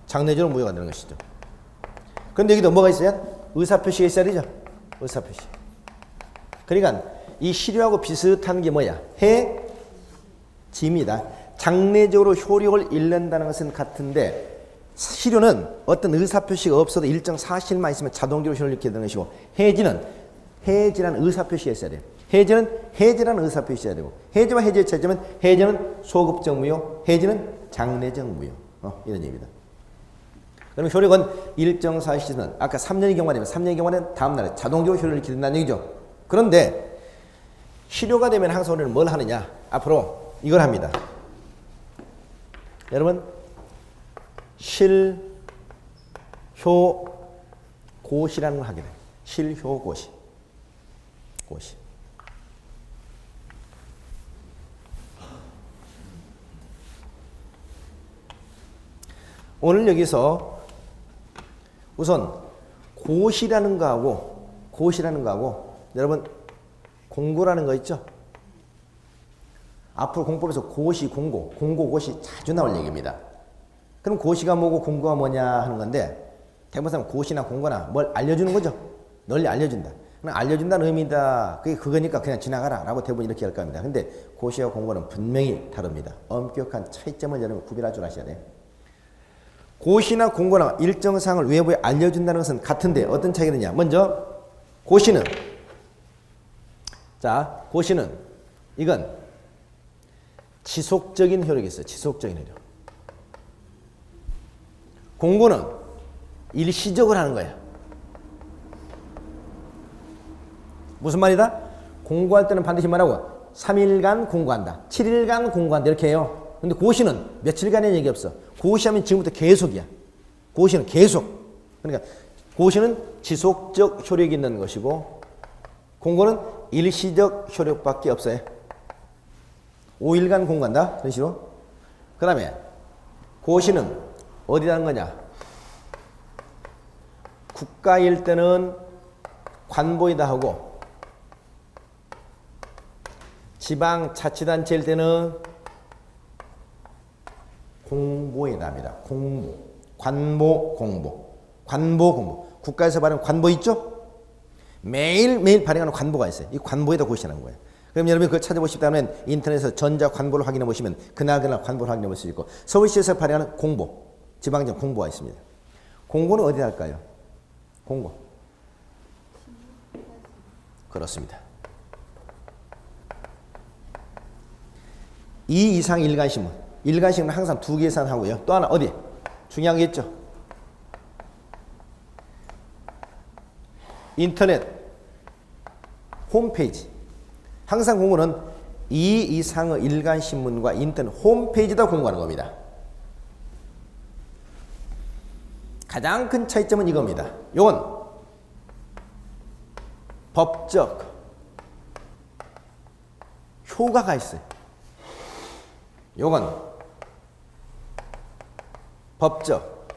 장래적으로 무효가 되는 것이죠. 그런데 여기도 뭐가 있어야? 의사표시가 있어야 되죠? 의사표시. 그러니까 이 실효하고 비슷한 게 뭐야? 해지입니다. 장래적으로 효력을 잃는다는 것은 같은데 실효는 어떤 의사표시가 없어도 일정 사실만 있으면 자동적으로 효력을 잃게 되는 것이고 해지라는 의사표시가 있어야 돼요. 해지라는 의사표시가 있어야 되고 해지와 해지의 차이점은 해지는 소급적 무효, 해지는 장래적 무효. 이런 얘기입니다. 그럼 효력은 일정 사실 시는 아까 3년의 경우가 되면 3년의 경우는 다음날에 자동적으로 효력을 기른다는 얘기죠. 그런데 실효가 되면 항상 우리는 뭘 하느냐? 앞으로 이걸 합니다. 여러분 실효고시라는 걸 하게 돼요. 실효고시. 고시. 오늘 여기서 우선 고시라는 거하고 여러분 공고라는 거 있죠? 앞으로 공법에서 고시, 공고, 고시 자주 나올 얘기입니다. 그럼 고시가 뭐고 공고가 뭐냐 하는 건데 대부분 사람 고시나 공고나 뭘 알려주는 거죠. 널리 알려준다. 그냥 알려준다는 의미다. 그게 그거니까 그냥 지나가라 라고 대부분 이렇게 할 겁니다. 근데 고시와 공고는 분명히 다릅니다. 엄격한 차이점을 여러분 구별할 줄 아셔야 돼요. 고시나 공고나 일정 사항을 외부에 알려준다는 것은 같은데 어떤 차이가 있느냐. 먼저 고시는 이건 지속적인 효력이 있어요. 지속적인 효력. 공고는 일시적으로 하는 거야. 무슨 말이다? 공고할 때는 반드시 뭐라고? 3일간 공고한다. 7일간 공고한다. 이렇게 해요. 근데 고시는 며칠간의 얘기 없어. 고시하면 지금부터 계속이야. 고시는 계속. 그러니까 고시는 지속적 효력이 있는 것이고 공고는 일시적 효력밖에 없어요. 5일간 공고한다. 그런 식으로. 그 다음에 고시는 어디다 하는 거냐? 국가일 때는 관보에다 하고 지방자치단체일 때는 공보에다 합니다. 공보. 관보, 공보. 관보, 공보. 국가에서 발행하는 관보 있죠? 매일매일 발행하는 관보가 있어요. 이 관보에다 고시하는 거예요. 그럼 여러분이 그걸 찾아보고 싶다면 인터넷에서 전자 관보를 확인해 보시면 그날 관보를 확인해 볼 수 있고 서울시에서 발행하는 공보, 지방정 공보가 있습니다. 공고는 어디다 할까요? 공고. 그렇습니다. 2 이상 일간신문. 일간신문은 항상 2개 이상 하고요. 또 하나 어디? 중요한 게 있죠. 인터넷 홈페이지. 항상 공고는 2 이상의 일간신문과 인터넷 홈페이지다 공고하는 겁니다. 가장 큰 차이점은 이겁니다. 요건 법적 효과가 있어요. 요건 법적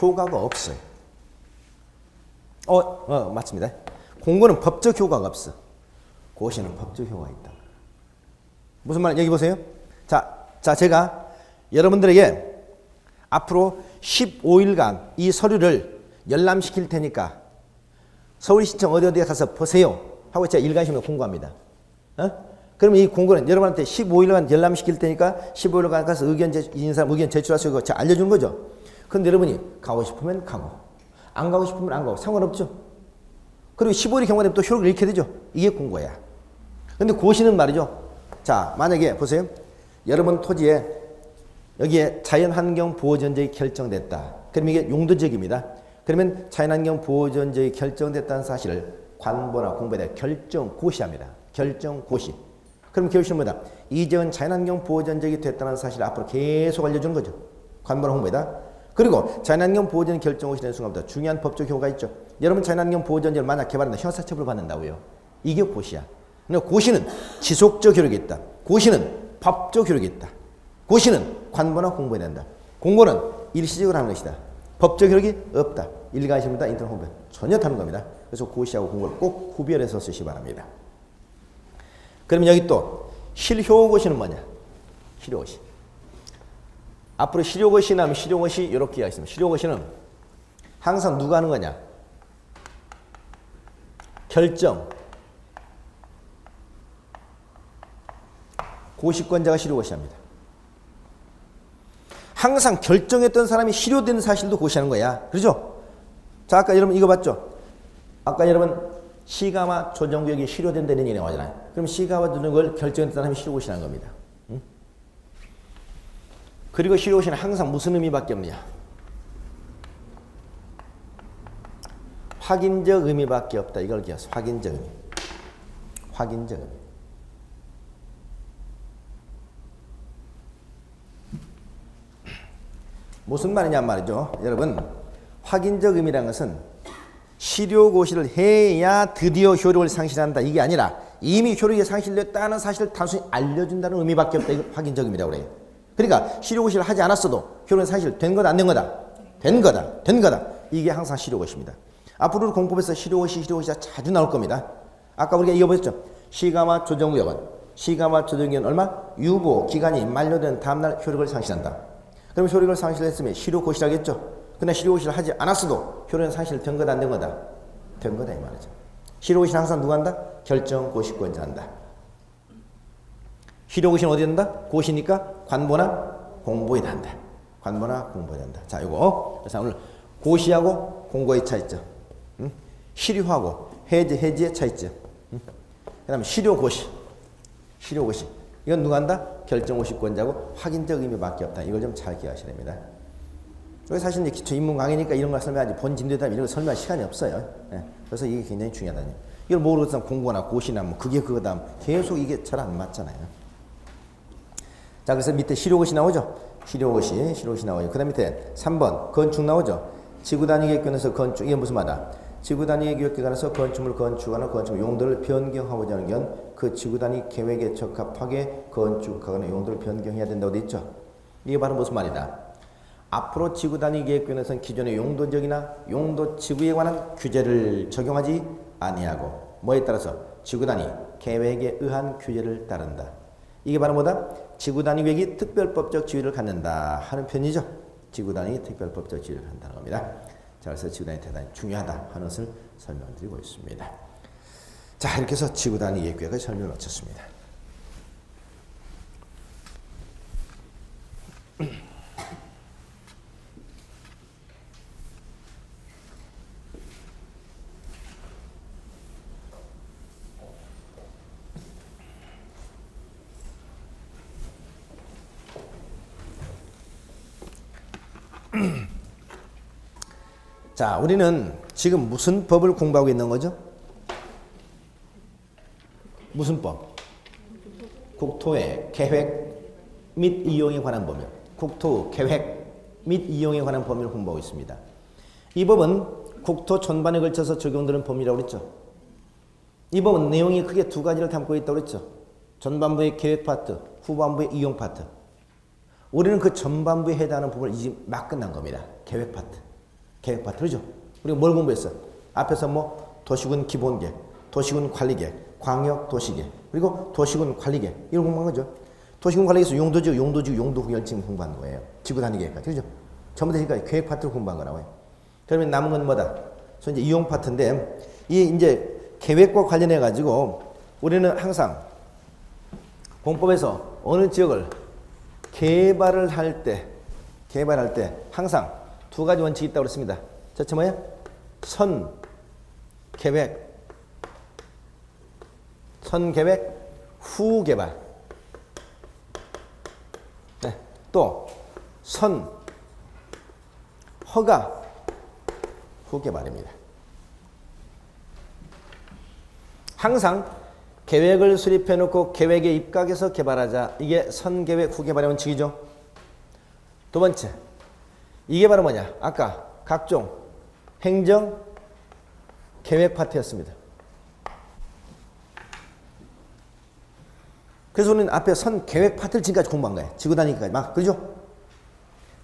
효과가 없어요. 맞습니다. 공고는 법적 효과가 없어. 고시는 법적 효과가 있다. 무슨 말? 여기 보세요. 자, 제가 여러분들에게 앞으로 15일간 이 서류를 열람시킬 테니까 서울시청 어디에 가서 보세요 하고 제가 일간신문을 공고합니다. 그러면 이 공고는 여러분한테 15일간 열람시킬 테니까 15일간 가서 인사람 의견 제출하시고 제가 알려주는 거죠. 그런데 여러분이 가고 싶으면 가고 안 가고 싶으면 안 가고 상관없죠. 그리고 15일이 경과되면 또 효력을 잃게 되죠. 이게 공고야. 그런데 고시는 말이죠. 자, 만약에 보세요. 여러분 토지에 여기에 자연환경보호전적이 결정됐다. 그럼 이게 용도적입니다. 그러면 자연환경보호전적이 결정됐다는 사실을 관보나 공보에 대해 결정고시합니다. 결정고시. 그럼 결실은 뭐다? 이전 자연환경보호전적이 됐다는 사실을 앞으로 계속 알려주는 거죠. 관보나 홍보에다. 그리고 자연환경보호전 결정고시 되는 순간부터 중요한 법적 효과가 있죠. 여러분 자연환경보호전적을 만약 개발한다 형사처벌을 받는다고요. 이게 고시야. 그러니까 고시는 지속적 효력이 있다. 고시는 법적 효력이 있다. 고시는 관보나 공보에 된다. 공고는 일시적으로 하는 것이다. 법적 효력이 없다. 일간신문이다. 인터넷 홍보 전혀 다른 겁니다. 그래서 고시하고 공고를 꼭 구별해서 쓰시기 바랍니다. 그러면 여기 또 실효고시는 뭐냐? 실효고시. 앞으로 실효고시 나면 실효고시 이렇게 있습니다. 실효고시는 항상 누가 하는 거냐? 결정. 고시권자가 실효고시합니다. 항상 결정했던 사람이 실효되는 사실도 고시하는 거야. 그렇죠? 자, 아까 여러분 이거 봤죠? 아까 여러분 시가와 조정구역이 실효된다는 얘기 나오잖아요. 그럼 시가와 조정구역을 결정했던 사람이 실효고시라는 겁니다. 응? 그리고 실효고시는 항상 무슨 의미밖에 없느냐? 확인적 의미밖에 없다. 이걸 기억하세요. 확인적 의미. 확인적 의미. 무슨 말이냐 말이죠. 여러분, 확인적 의미라는 것은 실효고시를 해야 드디어 효력을 상실한다. 이게 아니라 이미 효력이 상실됐다는 사실을 단순히 알려준다는 의미밖에 없다. 이걸 확인적 의미라고 그래요. 그러니까 실효고시를 하지 않았어도 효력은 상실된 거다, 안 된 거다? 된 거다, 된 거다. 이게 항상 실효고시입니다. 앞으로 공법에서 실효고시가 자주 나올 겁니다. 아까 우리가 이거 보였죠? 시가마 조정구역은 시가마 조정구역은 얼마? 유보 기간이 만료된 다음날 효력을 상실한다. 그럼 효력을 상실했으면 실효고시라겠죠? 그러나 실효고시를 하지 않았어도 효력은 상실된 거다, 안 된 거다? 된 거다 이 말이죠. 실효고시는 항상 누가 한다? 결정고시권자 한다. 실효고시는 어디 한다? 고시니까 관보나 공보에다 한다. 관보나 공보에다 한다. 자, 이거 그래서 오늘 고시하고 공고의 차이점, 실효하고 해지의 차이점, 그 다음에 실효고시 이건 누가 한다? 결정고시권자고 확인적 의미밖에 없다. 이걸 좀 잘 기억하셔야 됩니다. 여기 사실 이제 기초 인문 강의니까 이런 걸 설명하지 본진도에다 이런 걸 설명할 시간이 없어요. 예. 그래서 이게 굉장히 중요하다. 이걸 모르고 공고나 고시나 뭐 그게 그거다 계속 이게 잘 안 맞잖아요. 자, 그래서 밑에 실효고시 나오죠. 실효고시 나오죠. 그 다음 밑에 3번 건축 나오죠. 지구단위 계획권에서 건축, 이게 무슨 말이야? 지구단위 계획기관에서 건축물 건축하는 건축 용도를 변경하고자 하는 건 그 지구단위 계획에 적합하게 건축하거나 용도를 변경해야 된다고 돼 있죠. 이게 바로 무슨 말이다? 앞으로 지구단위 계획권에서는 기존의 용도적이나 용도지구에 관한 규제를 적용하지 아니하고 뭐에 따라서 지구단위 계획에 의한 규제를 따른다. 이게 바로 뭐다? 지구단위 계획이 특별법적 지위를 갖는다 하는 편이죠. 지구단위 특별법적 지위를 갖는다는 겁니다. 자, 그래서 지구단위 대단히 중요하다 하는 것을 설명드리고 있습니다. 자, 이렇게 해서 지구단위 계획을 설명을 마쳤습니다. 자, 우리는 지금 무슨 법을 공부하고 있는 거죠? 무슨 법? 국토의 계획 및 이용에 관한 법률. 국토 계획 및 이용에 관한 법률을 공부하고 있습니다. 이 법은 국토 전반에 걸쳐서 적용되는 법률이라고 그랬죠. 이 법은 내용이 크게 두 가지를 담고 있다고 그랬죠. 전반부의 계획 파트, 후반부의 이용 파트. 우리는 그 전반부에 해당하는 부분을 이제 막 끝난 겁니다. 계획 파트. 계획 파트, 그죠? 우리가 뭘 공부했어? 앞에서 뭐 도시군 기본계획, 도시군 관리계획, 광역 도시계획, 그리고 도시군 관리계획 이걸 공부한 거죠. 도시군 관리계획에서 용도지구, 용도후열층 공부한 거예요. 지구단위 계획까지, 그죠? 전부 다 그러니까 계획 파트를 공부한 거라고요. 그러면 남은 건 뭐다? 그래서 이제 이용 파트인데 이 이제 계획과 관련해 가지고 우리는 항상 공법에서 어느 지역을 개발을 할 때 항상 두 가지 원칙이 있다고 그랬습니다. 첫째 뭐야? 선계획, 후개발. 네. 또 허가, 후개발입니다. 항상 계획을 수립해 놓고 계획에 입각해서 개발하자. 이게 선계획, 후개발의 원칙이죠. 두 번째, 이게 바로 뭐냐? 아까 각종 행정 계획 파트였습니다. 그래서 우리는 앞에 선 계획 파트를 지금까지 공부한 거예요. 지구단위까지 막, 그죠?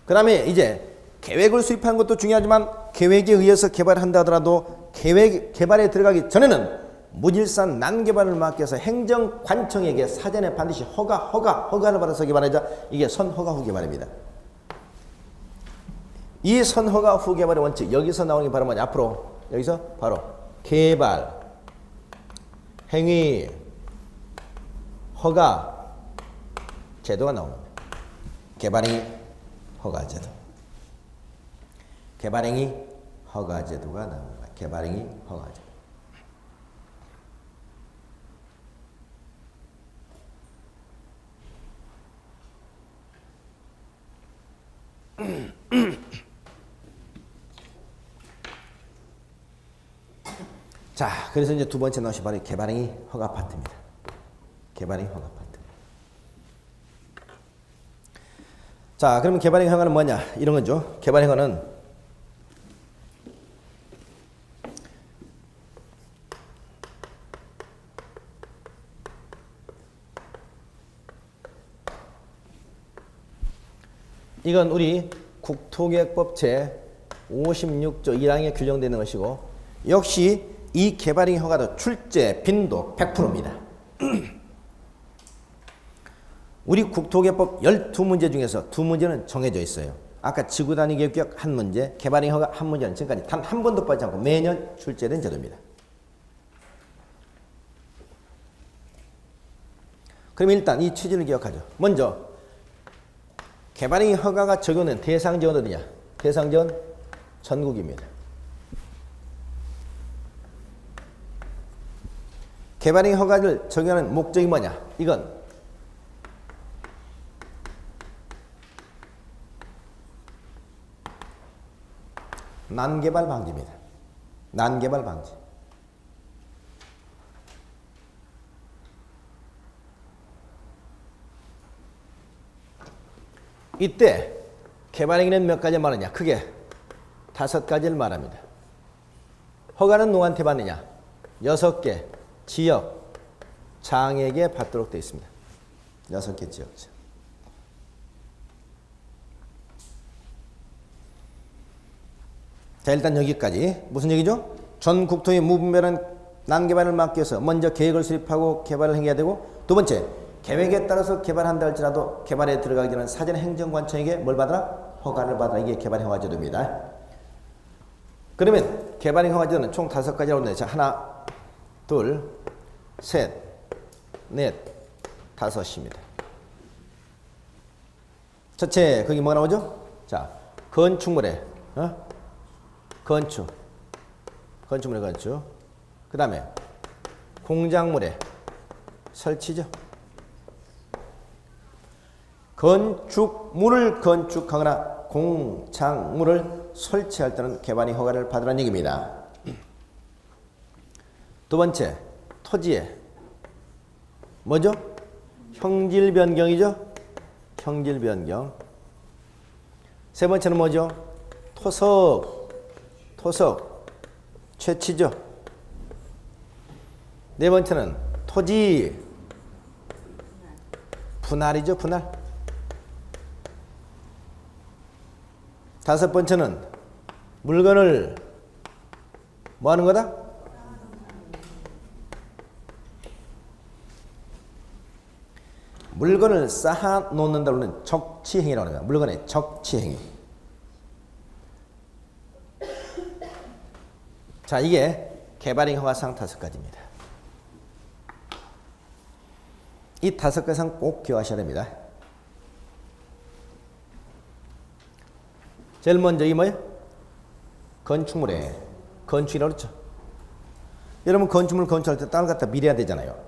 그 다음에 이제 계획을 수립하는 것도 중요하지만 계획에 의해서 개발한다 하더라도 계획 개발에 들어가기 전에는 무질산 난개발을 막기 위해서 행정관청에게 사전에 반드시 허가를 받아서 개발하자. 이게 선허가 후개발입니다. 이 선허가 후개발의 원칙, 여기서 나오는 게 바로 뭐냐? 앞으로 여기서 바로 개발, 행위, 허가 제도가 나옵니다. 개발행위, 허가제도. 개발행위, 허가제도가 나옵니다. 개발행위, 허가제도. 자, 그래서 이제 두 번째 나오시 바로 개발행위 허가 파트입니다. 개발행위 허가 파트. 자, 그러면 개발행위 허가는 뭐냐? 이런 거죠. 개발행위 허가는 이건 우리 국토계획법 제 56조 1항에 규정되어 있는 것이고, 역시 이 개발행위 허가도 출제 빈도 100%입니다. 우리 국토계획법 12문제 중에서 2문제는 정해져 있어요. 아까 지구단위 계획 1문제, 개발행위 허가 1문제는 지금까지 단 한 번도 빠지지 않고 매년 출제된 제도입니다. 그럼 일단 이 취지를 기억하죠. 먼저 개발행위 허가가 적용된 대상 지역은 어디냐? 대상 지역은 전국입니다. 개발행위 허가를 적용하는 목적이 뭐냐? 이건 난개발 방지입니다. 난개발 방지. 이때 개발행위는 몇 가지 말하냐? 크게 5가지를 말합니다. 허가는 누구한테 받느냐? 6개 지역 장에게 받도록 되어 있습니다. 6개 지역. 자, 일단 여기까지. 무슨 얘기죠? 전 국토의 무분별한 난개발을 막기 위해서 먼저 계획을 수립하고 개발을 행해야 되고, 두 번째, 계획에 따라서 개발한다 할지라도 개발에 들어가기 전에 사전 행정관청에게 뭘 받아라? 허가를 받아라. 이게 개발행위 허가 제도입니다. 그러면 개발행위 허가 제도는 총 5가지라고 하는데, 자, 하나, 둘, 셋, 넷, 5입니다. 첫째, 거기 뭐가 나오죠? 자, 건축물에, 건축물의 건축. 그 다음에 공작물의 설치죠. 건축물을 건축하거나 공작물을 설치할 때는 개발행위 허가를 받으라는 얘기입니다. 두 번째, 토지의 뭐죠? 형질 변경이죠. 형질 변경. 세 번째는 뭐죠? 토석 채취죠. 네 번째는 토지 분할이죠. 분할. 다섯 번째는 물건을 뭐 하는 거다? 물건을 쌓아 놓는다고 하는 적치행위라고 합니다. 물건의 적치행위. 자, 이게 개발행위 허가사항 5가지입니다. 이 5가지 사항 꼭 기억하셔야 됩니다. 제일 먼저 이 뭐예요? 건축물에 건축이라고 그랬죠. 여러분 건축물 건축할 때 땅을 갖다 밀어야 되잖아요.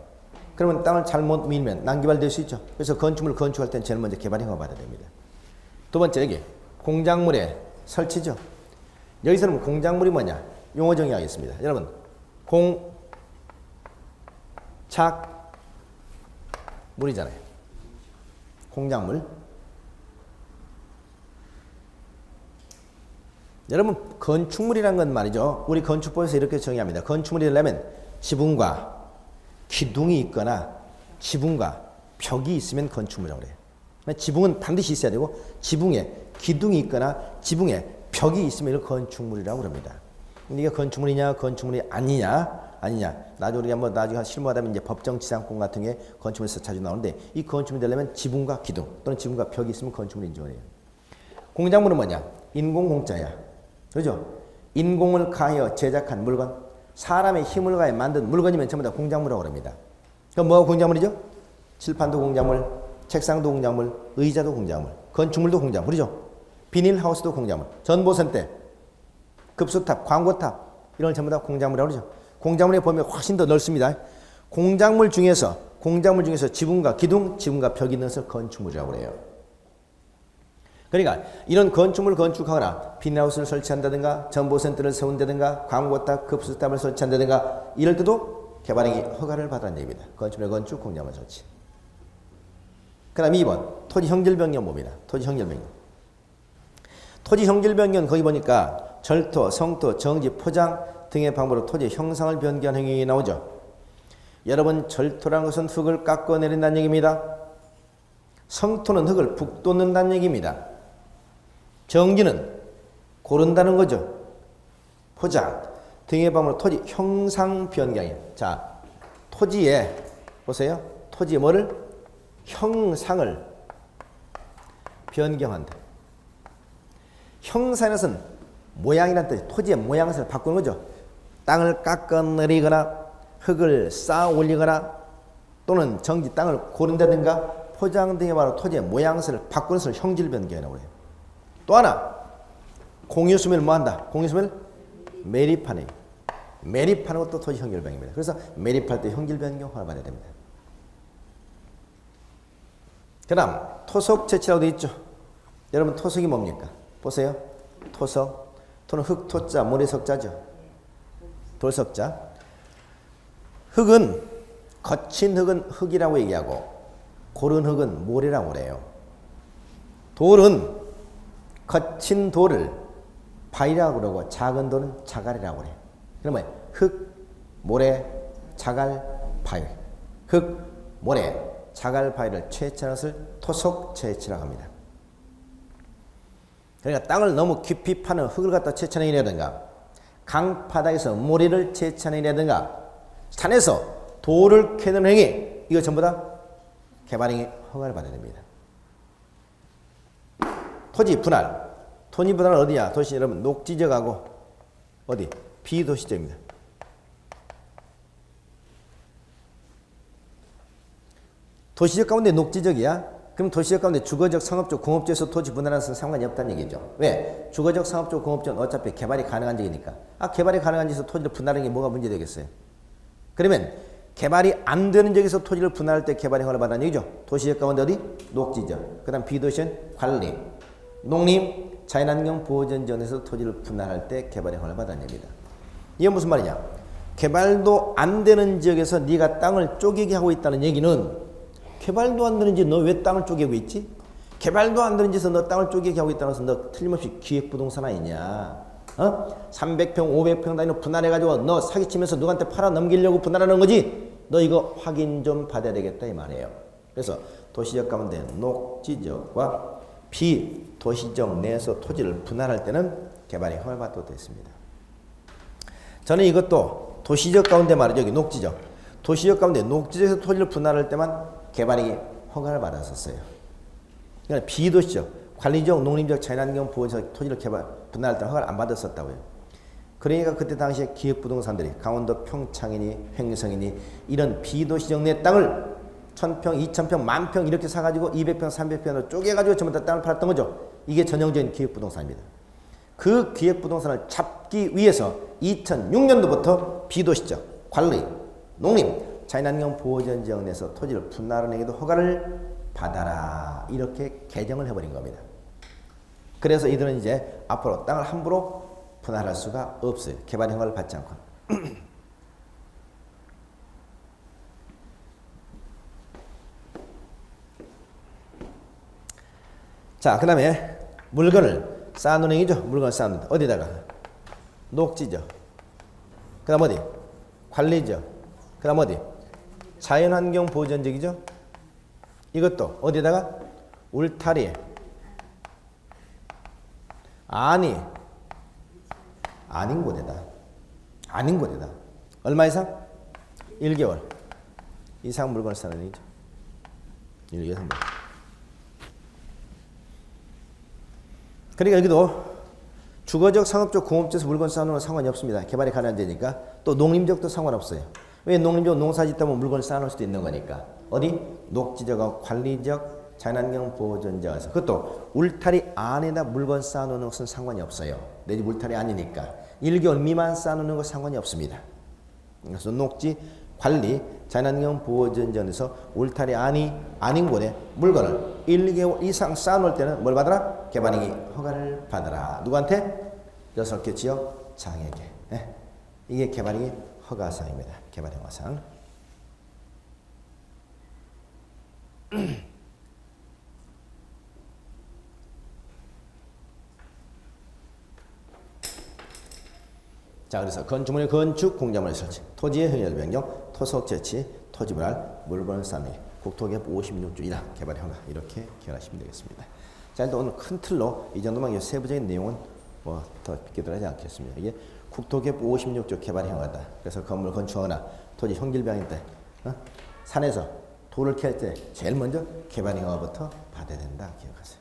그러면 땅을 잘못 밀면 난개발될 수 있죠. 그래서 건축물 건축할 때는 제일 먼저 개발행위 허가 받아야 됩니다. 두 번째 여기 공작물에 설치죠. 여기서는 공작물이 뭐냐? 용어 정의하겠습니다. 여러분 공작물이잖아요. 공작물. 여러분 건축물이란 건 말이죠. 우리 건축법에서 이렇게 정의합니다. 건축물이라면 지붕과 기둥이 있거나 지붕과 벽이 있으면 건축물이라고 그래요. 지붕은 반드시 있어야 되고 지붕에 기둥이 있거나 지붕에 벽이 있으면 이걸 건축물이라고 그럽니다. 이게 건축물이냐 건축물이 아니냐 나중에 우리가 뭐 나중에 실무하다면 이제 법정지상권 같은 게 건축물에서 자주 나오는데, 이 건축물이 되려면 지붕과 기둥 또는 지붕과 벽이 있으면 건축물이 인정을 해요. 공작물은 뭐냐? 인공공자야. 그죠? 인공을 가하여 제작한 물건, 사람의 힘을 가해 만든 물건이면 전부 다 공작물이라고 합니다. 그럼 뭐가 공작물이죠? 칠판도 공작물, 책상도 공작물, 의자도 공작물, 건축물도 공작물이죠. 비닐하우스도 공작물, 전보선대, 급수탑, 광고탑 이런 걸 전부 다 공작물이라고 그러죠. 공작물의 범위가 훨씬 더 넓습니다. 공작물 중에서 지붕과 기둥, 지붕과 벽이 있는 것을 건축물이라고 그래요. 그러니까 이런 건축물을 건축하거나 비닐하우스를 설치한다든가 정보센터를 세운다든가 광고탑, 급수탑을 설치한다든가 이럴 때도 개발행위 허가를 받았다는 얘기입니다. 건축물 건축, 공작물 설치. 그 다음 2번 토지 형질 변경 봅니다. 토지 형질 변경. 토지 형질 변경 거기 보니까 절토, 성토, 정지, 포장 등의 방법으로 토지 형상을 변경하는 행위가 나오죠. 여러분 절토라는 것은 흙을 깎아내린다는 얘기입니다. 성토는 흙을 북돋는다는 얘기입니다. 정지는 고른다는 거죠. 포장 등의 방법으로 토지 형상 변경이에요. 자, 토지에 보세요. 토지에 뭐를? 형상을 변경한다. 형상에서는 모양이란 뜻이 토지의 모양을 바꾸는 거죠. 땅을 깎아내리거나 흙을 쌓아 올리거나 또는 정지 땅을 고른다든가 포장 등의 바로 토지의 모양을 바꾸는 것을 형질 변경이라고 해요. 또 하나 공유수밀 뭐한다? 공유수밀 매립하네. 매립하는 것도 토지 형질 변경입니다. 그래서 매립할 때 형질 변경 허가를 받아야 됩니다. 그 다음 토속 채취라고 되어 있죠. 여러분 토속이 뭡니까? 보세요. 토석. 토는 흙토자 모래석자죠. 돌석자. 흙은 거친 흙은 흙이라고 얘기하고 고른 흙은 모래라고 그래요. 돌은 거친 돌을 바위라고 그러고 작은 돌은 자갈이라고 그래요. 그러면 흙, 모래, 자갈, 바위. 흙, 모래, 자갈, 바위를 채취하는 것을 토속 채취라고 합니다. 그러니까 땅을 너무 깊이 파는 흙을 갖다 채취하는 일이라든가 강바닥에서 모래를 채취하는 일이라든가 산에서 돌을 캐는 행위 이거 전부 다 개발행위 허가를 받아야 됩니다. 토지 분할. 토지 분할은 어디냐? 도시 여러분 녹지적하고 어디? 비도시적입니다. 도시적 가운데 녹지적이야? 그럼 도시적 가운데 주거적, 상업적, 공업지에서 토지 분할하는 것은 상관이 없다는 얘기죠. 왜? 주거적, 상업적, 공업지는 어차피 개발이 가능한 지이니까. 개발이 가능한 지에서 토지를 분할하는 게 뭐가 문제 되겠어요? 그러면 개발이 안 되는 지역에서 토지를 분할할 때 개발이 허가를 받는 얘기죠. 도시적 가운데 어디? 녹지적. 그 다음 비도시는 관리, 농림, 자연환경 보호전지원에서 토지를 분할할 때 개발이 허가를 받는 얘기입니다. 이게 무슨 말이냐? 개발도 안 되는 지역에서 네가 땅을 쪼개게 하고 있다는 얘기는 개발도 안 되는 지역 너 왜 땅을 쪼개고 있지? 개발도 안 되는 지역에서 너 땅을 쪼개게 하고 있다는 것은 너 틀림없이 기획부동산 아니냐? 300평, 500평 단위로 분할해가지고 너 사기치면서 누구한테 팔아 넘기려고 분할하는 거지? 너 이거 확인 좀 받아야 되겠다 이 말이에요. 그래서 도시적 가운데 녹지적과 비도시적 내에서 토지를 분할할 때는 개발이 허가를 받도록 되어 있습니다. 저는 이것도 도시적 가운데 말이죠. 여기 녹지적. 도시적 가운데 녹지적에서 토지를 분할할 때만 개발이 허가를 받았었어요. 그러니까 비도시적, 관리적, 농림적, 자연환경 보호적 토지를 분할할 때 허가를 안 받았었다고요. 그러니까 그때 당시에 기획부동산들이 강원도 평창이니 횡성이니 이런 비도시적 내 땅을 1000평, 2000평, 10,000평 이렇게 사가지고 200평, 300평으로 쪼개가지고 전부 다 땅을 팔았던 거죠. 이게 전형적인 기획부동산입니다. 그 기획부동산을 잡기 위해서 2006년도부터 비도시적, 관리, 농림, 자연환경 보호전 지역 내에서 토지를 분할하는 행위도 허가를 받아라 이렇게 개정을 해버린 겁니다. 그래서 이들은 이제 앞으로 땅을 함부로 분할할 수가 없어요. 개발 허가를 받지 않고. 자, 그 다음에 물건을 쌓아놓는 행위죠. 물건을 쌓아놓는 어디다가? 녹지죠. 그 다음 어디? 관리죠. 그 다음 어디? 자연환경 보전적이죠. 이것도 어디다가? 울타리. 아닌 곳에다. 아닌 곳에다. 얼마 이상? 1개월 이상 물건을 쌓는 얘기죠. 1개월 이상. 그러니까 여기도 주거적, 상업적, 공업지에서 물건 쌓는 건 상관이 없습니다. 개발이 가능한 데니까. 또 농림적도 상관없어요. 왜 농림적 농사 짓다 보면 물건을 쌓아놓을 수도 있는 거니까. 어디? 녹지적하고 관리적, 자연환경 보호전지에서. 그것도 울타리 안에다 물건 쌓아놓는 것은 상관이 없어요. 내 집 울타리 아니니까. 1개월 미만 쌓아놓는 건 상관이 없습니다. 그래서 녹지, 관리, 자연환경 보호전지에서 울타리 아닌 곳에 물건을 1개월 이상 쌓아놓을 때는 뭘 받아라? 개발행위 허가를 받아라. 누구한테? 6개 지역 장에게. 예. 이게 개발행위 허가사항입니다. 개발행위 허가사항. 자, 그래서 건축물의 건축, 공작물의 설치, 토지의 행렬 변경, 토속 재치, 토지 분할, 물건 쌓기, 국토개혁 56조 1항 개발 허가 이렇게 기억하시면 되겠습니다. 자, 일단 오늘 큰 틀로 이 정도만 세부적인 내용은 뭐 더 깊게 들어가지 않겠습니다. 이게 국토개혁 56조 개발 허가다. 그래서 건물 건축하거나 토지 형질병일 때, 산에서 돌을 캘 때 제일 먼저 개발 허가부터 받아야 된다. 기억하세요.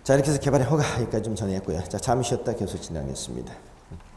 자, 이렇게 해서 개발의 허가 여기까지 좀 정리했고요. 자, 잠시 쉬었다 교수 진행하겠습니다.